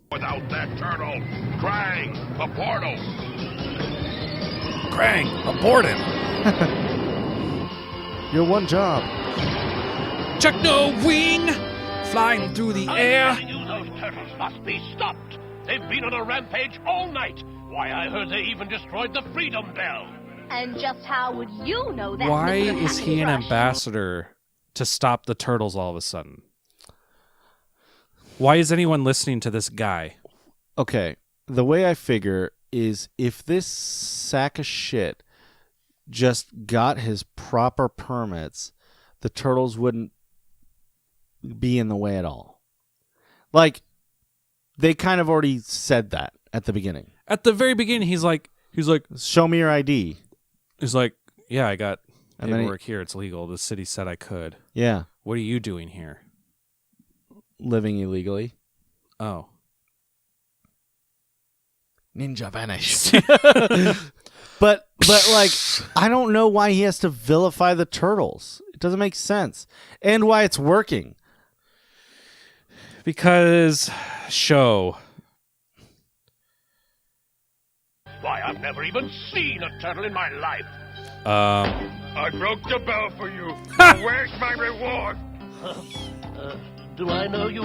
Without that turtle, Krang, a portal. Krang, abort him. Your one job. Techno wing, flying through the air. I'm telling you, those turtles must be stopped. They've been on a rampage all night. Why, I heard they even destroyed the Freedom Bell. And just how would you know that? Why Mr. is he an Hackenrush? ambassador to stop the turtles all of a sudden? Why is anyone listening to this guy? Okay, the way I figure is if this sack of shit just got his proper permits, the turtles wouldn't be in the way at all. Like, they kind of already said that at the beginning. At the very beginning, he's like, show me your ID. He's like, yeah, I got And then paperwork here. It's legal. The city said I could. Yeah, What are you doing here? living illegally. Oh. Ninja vanish. But like, I don't know why he has to vilify the turtles. It doesn't make sense. And why it's working. Because show. Why, I've never even seen a turtle in my life. I broke the bell for you. Now where's my reward? Do I know you?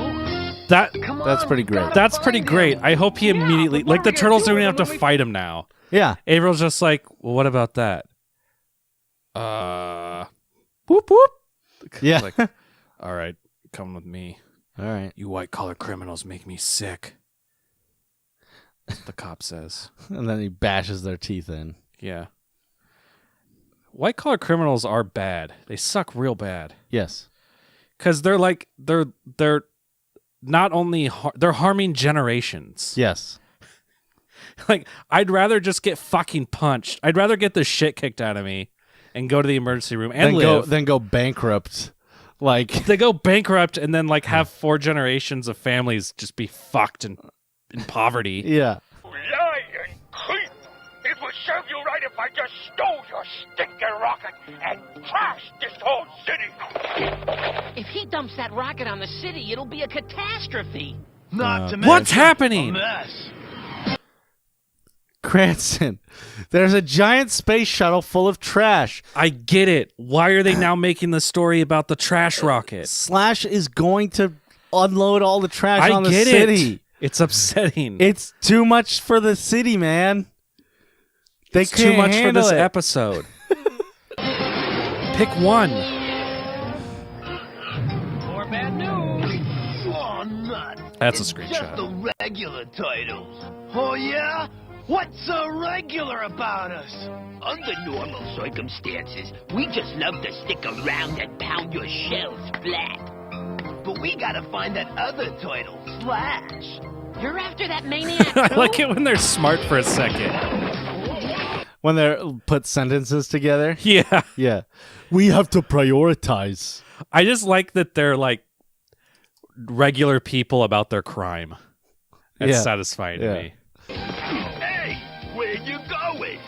That's pretty great. That's pretty great. I hope he immediately, like, the turtles don't even have to fight him now. Yeah. April's just like, well, what about that? Whoop whoop. Yeah. Like, all right, come with me. All right. You white collar criminals make me sick. That's what the cop says. And then he bashes their teeth in. Yeah. White collar criminals are bad. They suck real bad. Yes. Because they're like, they're not only, they're harming generations. Yes. Like, I'd rather just get fucking punched. I'd rather get the shit kicked out of me and go to the emergency room and live. Then go bankrupt Like they go bankrupt and then like have 4 generations of families just be fucked in poverty. Yeah. Lying creep! It would serve you right if I just stole your stinking rocket and trashed this whole city. If he dumps that rocket on the city, it'll be a catastrophe. Not to What's mention happening? a mess. Cranston, there's a giant space shuttle full of trash. I get it. Why are they now making the story about the trash rocket? Slash is going to unload all the trash on the get city. it. It's upsetting. It's too much for the city, man. It's too much for this it. episode. Pick one. More bad news. Oh, nuts. That's a It's screenshot. just the regular titles. Oh, yeah? What's so regular about us? Under normal circumstances, we just love to stick around and pound your shells flat. But we gotta find that other title, Slash. You're after that maniac, I too? like it when they're smart for a second. When they put sentences together. Yeah. Yeah. We have to prioritize. I just like that they're like regular people about their crime. That's Yeah. satisfying to Yeah. me. Hey, where you going?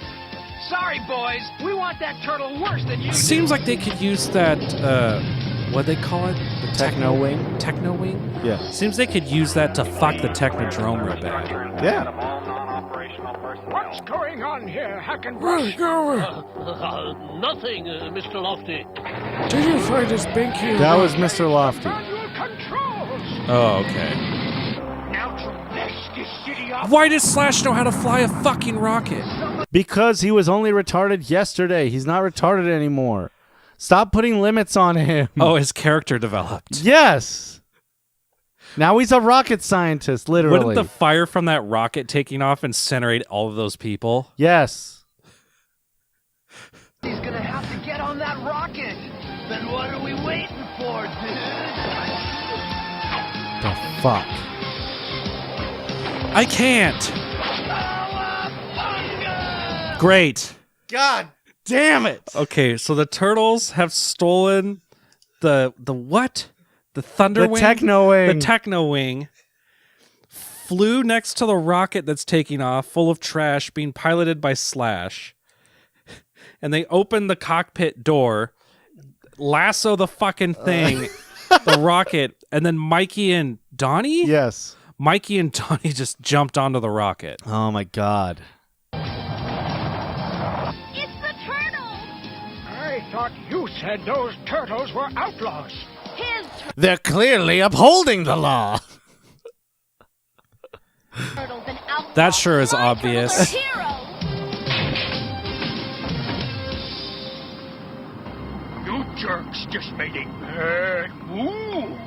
Sorry, boys. We want that turtle worse than you. Seems like they could use that, what they call it? The Techno wing? Techno wing? Yeah. Seems they could use that to fuck the Technodrome real bad. Yeah. What's going on here, Hackenbush? Nothing, Mr. Lofty. Did you find this binky? That was Mr. Lofty. Manual controls. Oh, okay. Now to mess this city up. Why does Slash know how to fly a fucking rocket? Because he was only retarded yesterday. He's not retarded anymore. Stop putting limits on him. Oh, his character developed. Yes. Now he's a rocket scientist, literally. Wouldn't the fire from that rocket taking off incinerate all of those people? Yes. He's gonna have to get on that rocket. Then what are we waiting for, dude? The fuck? I can't. Great. God damn it. Okay, so the turtles have stolen the what? The Thunder The Wing? Techno Wing. The Techno Wing flew next to the rocket that's taking off, full of trash, being piloted by Slash. And they open the cockpit door, lasso the fucking thing, the rocket, and then Mikey and Donnie? Yes. Mikey and Donnie just jumped onto the rocket. Oh my god. It's the turtles! I thought you said those turtles were outlaws. His They're clearly upholding the law. turtles and outlaws. That sure is My obvious. turtles are heroes. You jerks just made a bad move.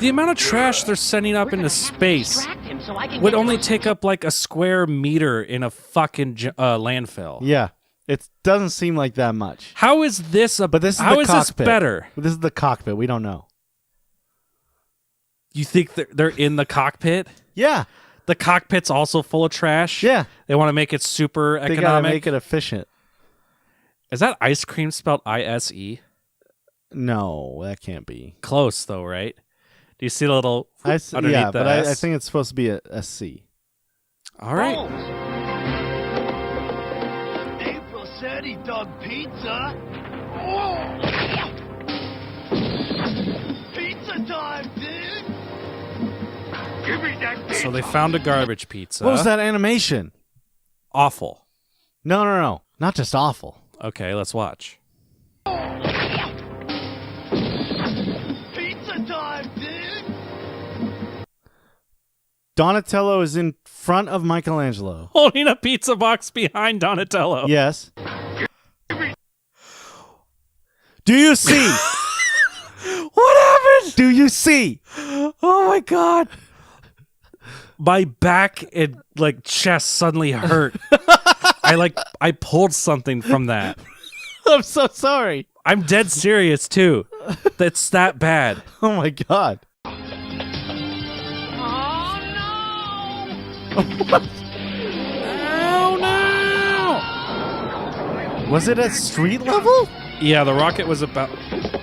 The amount of trash they're sending up into space Distract him so I can would get only him- take up like a square meter in a fucking landfill. Yeah. It doesn't seem like that much. How is this But this is how the is cockpit. this better? This is the cockpit. We don't know. You think they're in the cockpit? Yeah. The cockpit's also full of trash? Yeah. They want to make it super They gotta economic? make it efficient. Is that ice cream spelled I-S-E? No, that can't be. Close, though, right? Do you see the little underneath yeah, the but S? I think it's supposed to be a C. All right. April said he dug pizza. Oh! Pizza time, dude! Give me that pizza. So they found a garbage pizza. What was that animation? Awful. No. Not just awful. Okay, let's watch. Pizza time, dude! Donatello is in front of Michelangelo. Holding a pizza box behind Donatello. Yes. Do you see? What happened? Do you see? Oh my god. My back and like chest suddenly hurt. I pulled something from that. I'm so sorry. I'm dead serious too. That's that bad. Oh my god. Oh no! Was it at street level? Yeah, the rocket was about...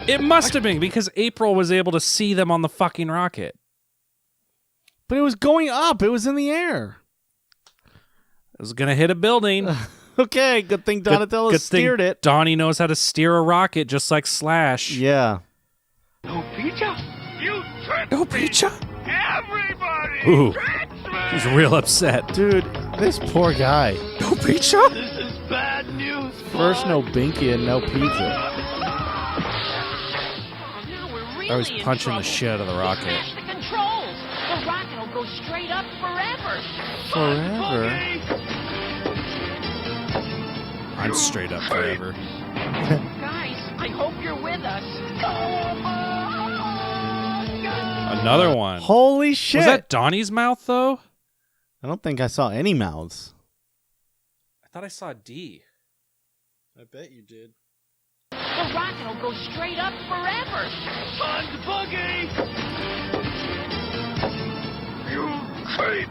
It must have been, because April was able to see them on the fucking rocket. But it was going up. It was in the air. It was going to hit a building. Okay, good thing Donatello steered it. Donnie knows how to steer a rocket just like Slash. Yeah. No pizza? You tricked No pizza? everybody! Ooh, he's real upset. Dude, this poor guy. No pizza? This is bad news. First no binky and no pizza. I was punching the shit out of the rocket. Smash the controls. The rocket will go straight up forever. Forever? I'm straight up forever. Guys, I hope you're with us. Another one. Holy shit. Was that Donnie's mouth, though? I don't think I saw any mouths. I thought I saw D. I bet you did. The rocket will go straight up forever. Time to boogie! You creep!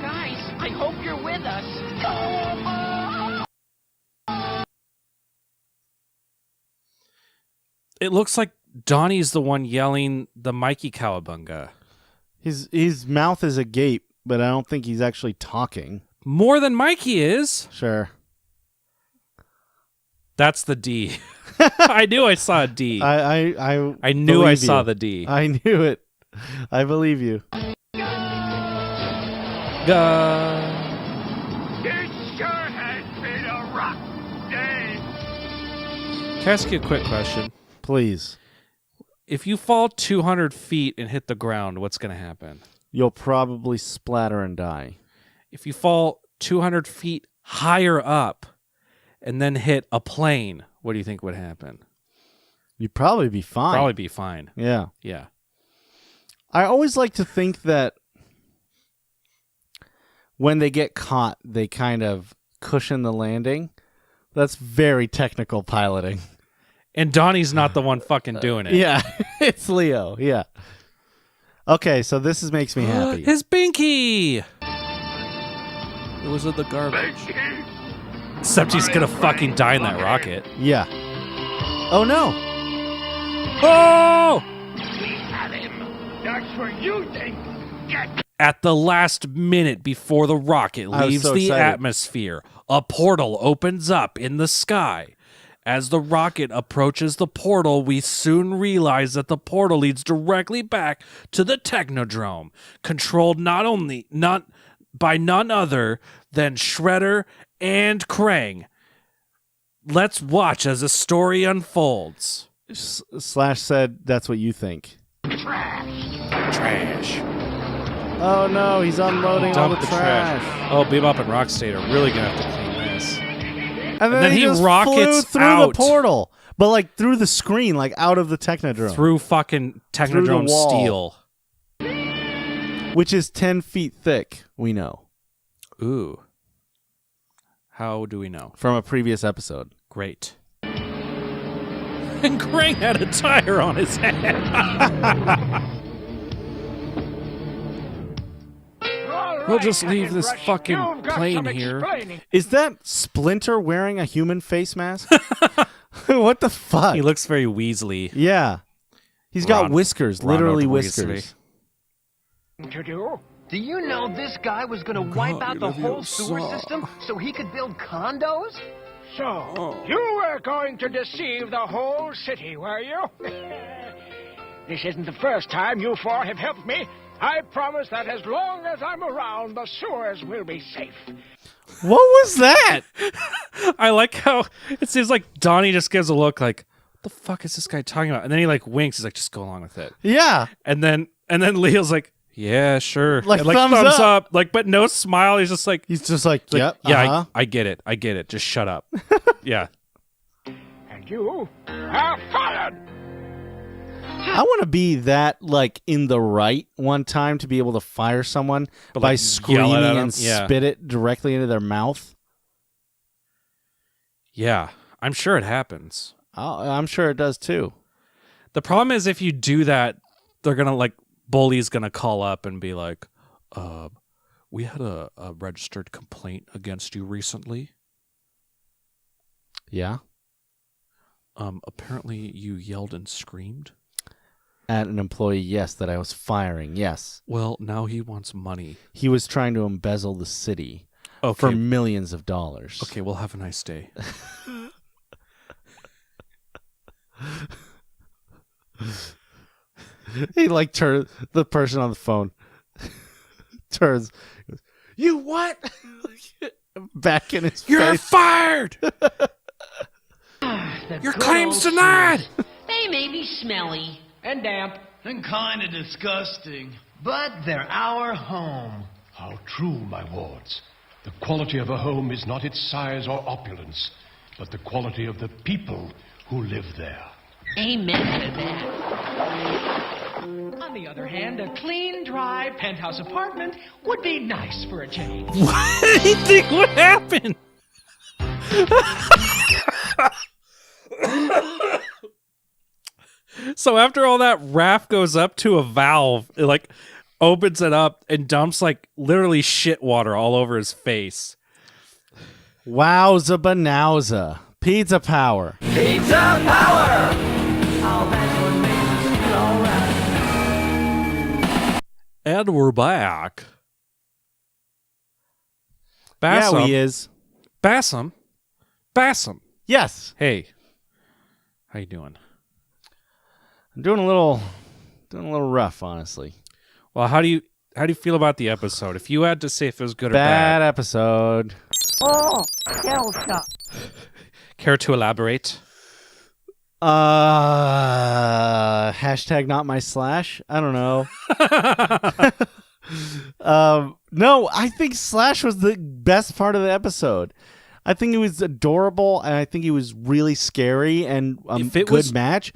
Guys, I hope you're with us. It looks like Donnie's the one yelling the Mikey Cowabunga. His mouth is agape, but I don't think he's actually talking. More than Mikey is. Sure. That's the D. I knew I saw a D. I knew I believe saw you. the D. I knew it. I believe you. It sure has been a rock day. Can I ask you a quick question? Please. If you fall 200 feet and hit the ground, what's going to happen? You'll probably splatter and die. If you fall 200 feet higher up and then hit a plane, what do you think would happen? You'd probably be fine. Probably be fine. Yeah. Yeah. I always like to think that when they get caught, they kind of cushion the landing. That's very technical piloting. And Donnie's not the one fucking doing it. Yeah, it's Leo. Yeah. Okay, so makes me happy. His binky! It was in the garbage. Except he's gonna fucking die in that rocket. Yeah. Oh no! Oh! We have him. That's what you think. Get At the last minute before the rocket I was leaves so the excited. atmosphere, a portal opens up in the sky. As the rocket approaches the portal, we soon realize that the portal leads directly back to the Technodrome, controlled not by none other than Shredder and Krang. Let's watch as the story unfolds. Slash said that's what you think. Trash. Oh no, he's unloading all Dump the the trash. Oh, Bebop and Rocksteady are really gonna have to clean this. And then he just rockets flew through out. the portal. But like through the screen, like out of the Technodrome. Through fucking Technodrome steel. Which is 10 feet thick, we know. Ooh. How do we know? From a previous episode. Great. And Krang had a tire on his head. We'll just leave this fucking plane here. Is that Splinter wearing a human face mask? What the fuck? He looks very Weasley. Yeah. He's got whiskers, literally Ronald whiskers. Do you know this guy was going to wipe out the whole sewer system so he could build condos? So, you were going to deceive the whole city, were you? This isn't the first time you four have helped me. I promise that as long as I'm around, the sewers will be safe. What was that? I like how it seems like Donnie just gives a look like, what the fuck is this guy talking about? And then he like winks. He's like, just go along with it. Yeah. And then Leo's like, yeah, sure. Like, and, thumbs up. Like, but no smile. He's just like, yep, yeah, I get it. I get it. Just shut up. Yeah. And you are fired. I want to be that, like, in the right one time to be able to fire someone But, by like, screaming yell at 'em? and Yeah. spit it directly into their mouth. Yeah. I'm sure it happens. I'm sure it does, too. The problem is if you do that, they're going to, like, Bully's going to call up and be like, we had a registered complaint against you recently. Yeah? Apparently you yelled and screamed. At an employee, yes, that I was firing, yes. Well, now he wants money. He was trying to embezzle the city Okay. for millions of dollars. Okay, well, have a nice day. He like turns, the person on the phone turns, goes, you what? Back in his You're face. fired! Your claim's denied! They may be smelly. And damp. And kind of disgusting. But they're our home. How true, my wards. The quality of a home is not its size or opulence, but the quality of the people who live there. Amen to that. On the other hand, a clean, dry penthouse apartment would be nice for a change. What do you think would happen? So after all that, Raph goes up to a valve, it like opens it up and dumps like literally shit water all over his face. Wowza banowza. Pizza power. Pizza power! Oh, that's what makes us feel alright. And we're back. Basem. Yeah, he is. Basem. Yes. Hey. How you doing? I'm doing a little rough, honestly. Well, how do you feel about the episode? If you had to say if it was good or Bad bad. episode. Oh, shell shock. Care to elaborate? Hashtag not my slash. I don't know. No, I think Slash was the best part of the episode. I think it was adorable, and I think he was really scary and good match.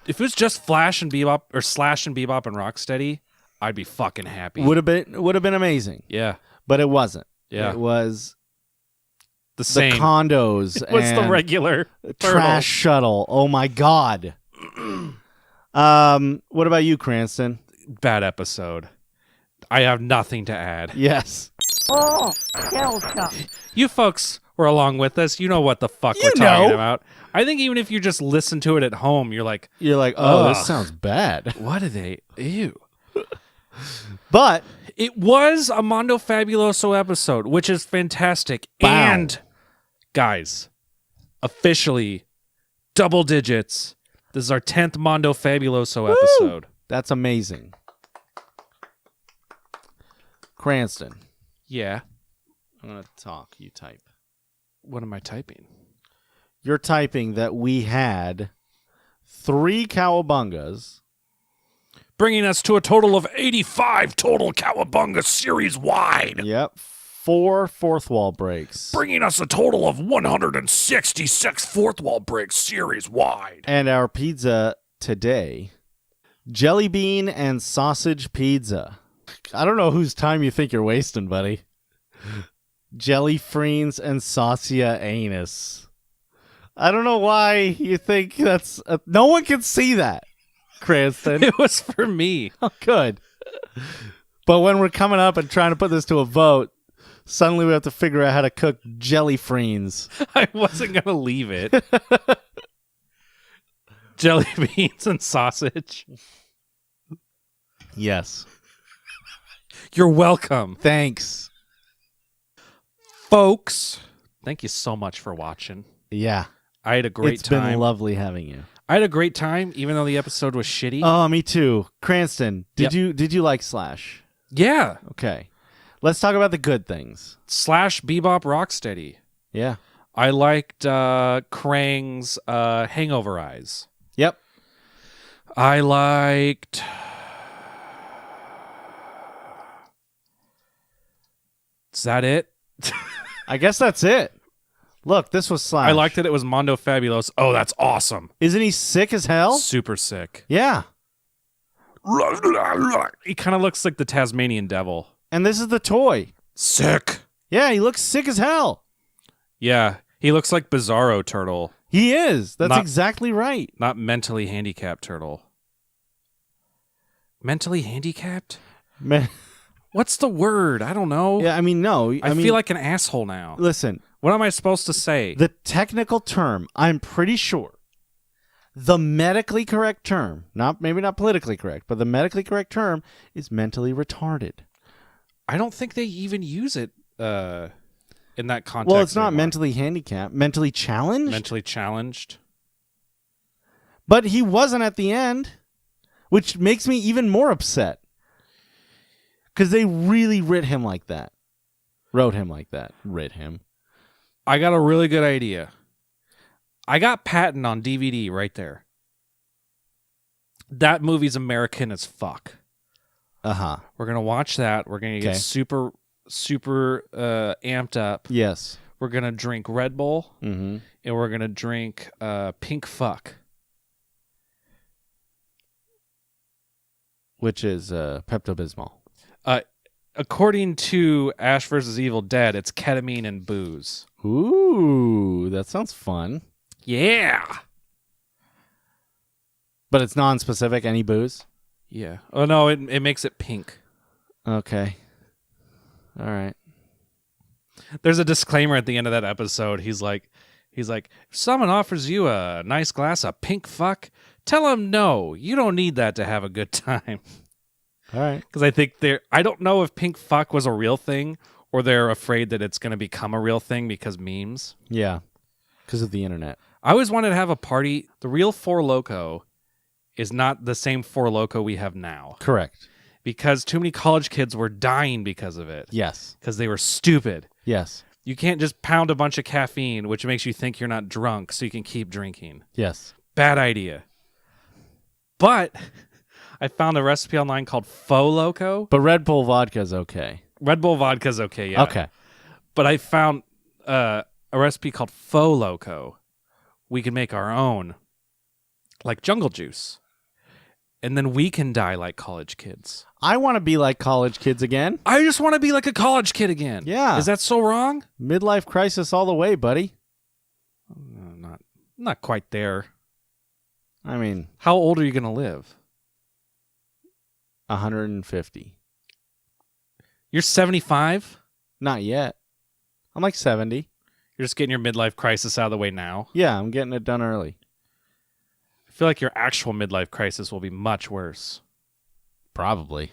If it was just Slash and Bebop and Rocksteady, I'd be fucking happy. Would have been amazing. Yeah, but it wasn't. Yeah, it was the same. The condos. It was the regular trash shuttle. Oh my god. What about you, Cranston? Bad episode. I have nothing to add. Yes. Oh, shell shock. You folks were along with us. You know what the fuck we're talking about. I think even if you just listen to it at home, you're like, oh, this sounds bad. What are they? Ew. But it was a Mondo Fabuloso episode, which is fantastic. Wow. And guys, officially double digits. This is our 10th Mondo Fabuloso episode. That's amazing. Cranston. Yeah. I'm going to talk. You type. What am I typing? You're typing that we had 3 Cowabungas, bringing us to a total of 85 total Cowabunga series-wide. Yep. 4 fourth wall breaks. Bringing us a total of 166 fourth wall breaks series-wide. And our pizza today, jelly bean and sausage pizza. I don't know whose time you think you're wasting, buddy. Jelly freens and saucia anus. I don't know why you think that's... no one can see that, Cranston. It was for me. Oh, good. But when we're coming up and trying to put this to a vote, suddenly we have to figure out how to cook jelly freens. I wasn't going to leave it. Jelly beans and sausage. Yes. You're welcome. Thanks. Folks, thank you so much for watching. Yeah. I had a great time. It's been lovely having you. I had a great time, even though the episode was shitty. Oh, me too. Cranston, did you like Slash? Yeah. Okay. Let's talk about the good things. Slash Bebop Rocksteady. Yeah. I liked Krang's Hangover Eyes. Yep. I liked... Is that it? I guess that's it. Look, this was Slash. I liked that it was Mondo Fabuloso. Oh, that's awesome. Isn't he sick as hell? Super sick. Yeah. He kind of looks like the Tasmanian devil. And this is the toy. Sick. Yeah, he looks sick as hell. Yeah, he looks like Bizarro Turtle. He is. That's exactly right. Not mentally handicapped turtle. Mentally handicapped? What's the word? I don't know. Yeah, I mean, no. I feel like an asshole now. Listen, What am I supposed to say? The technical term, I'm pretty sure, the medically correct term, maybe not politically correct, but the medically correct term is mentally retarded. I don't think they even use it in that context. Well, it's not anymore. mentally handicapped. Mentally challenged? Mentally challenged. But he wasn't at the end, which makes me even more upset. Because they really wrote him like that. Writ him. I got a really good idea. I got Patton on DVD right there. That movie's American as fuck. Uh-huh. We're going to watch that. We're going to get super amped up. Yes. We're going to drink Red Bull. Mm-hmm. And we're going to drink Pink Fuck. Which is Pepto-Bismol. According to Ash vs. Evil Dead, it's ketamine and booze. Ooh, that sounds fun. Yeah. But it's non-specific, any booze? Yeah. Oh, no, it makes it pink. Okay. All right. There's a disclaimer at the end of that episode. He's like, if someone offers you a nice glass of pink fuck, tell him no. You don't need that to have a good time. All right. Because I think I don't know if pink fuck was a real thing or they're afraid that it's going to become a real thing because memes. Yeah. Because of the internet. I always wanted to have a party. The real Four Loko is not the same Four Loko we have now. Correct. Because too many college kids were dying because of it. Yes. Because they were stupid. Yes. You can't just pound a bunch of caffeine, which makes you think you're not drunk, so you can keep drinking. Yes. Bad idea. But I found a recipe online called Faux Loco. But Red Bull vodka's okay. Red Bull vodka's okay, yeah. Okay. But I found a recipe called Faux Loco. We can make our own, like jungle juice. And then we can die like college kids. I want to be like college kids again. I just want to be like a college kid again. Yeah. Is that so wrong? Midlife crisis all the way, buddy. Not quite there. I mean, how old are you going to live? 150. You're 75? Not yet. I'm like 70. You're just getting your midlife crisis out of the way now? Yeah, I'm getting it done early. I feel like your actual midlife crisis will be much worse. Probably.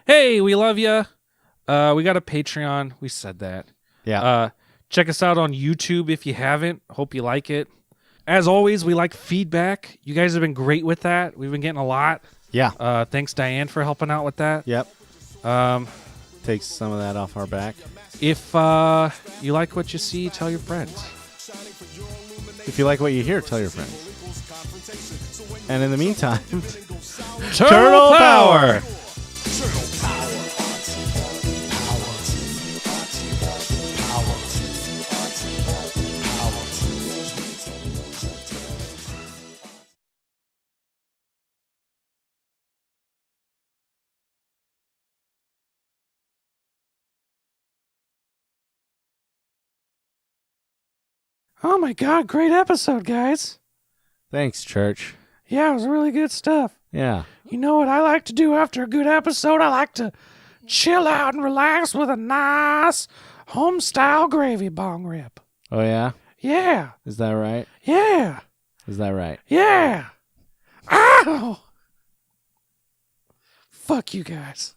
Hey, we love you. We got a Patreon. We said that. Yeah. Check us out on YouTube if you haven't. Hope you like it. As always, we like feedback. You guys have been great with that. We've been getting a lot. Yeah. Thanks, Diane, for helping out with that. Yep. Takes some of that off our back. If you like what you see, tell your friends. If you like what you hear, tell your friends. And in the meantime, Turtle Power! Oh my God, great episode, guys. Thanks, Church. Yeah, it was really good stuff. Yeah. You know what I like to do after a good episode? I like to chill out and relax with a nice home-style gravy bong rip. Oh, yeah? Yeah. Is that right? Yeah. Is that right? Yeah. Ow! Fuck you guys.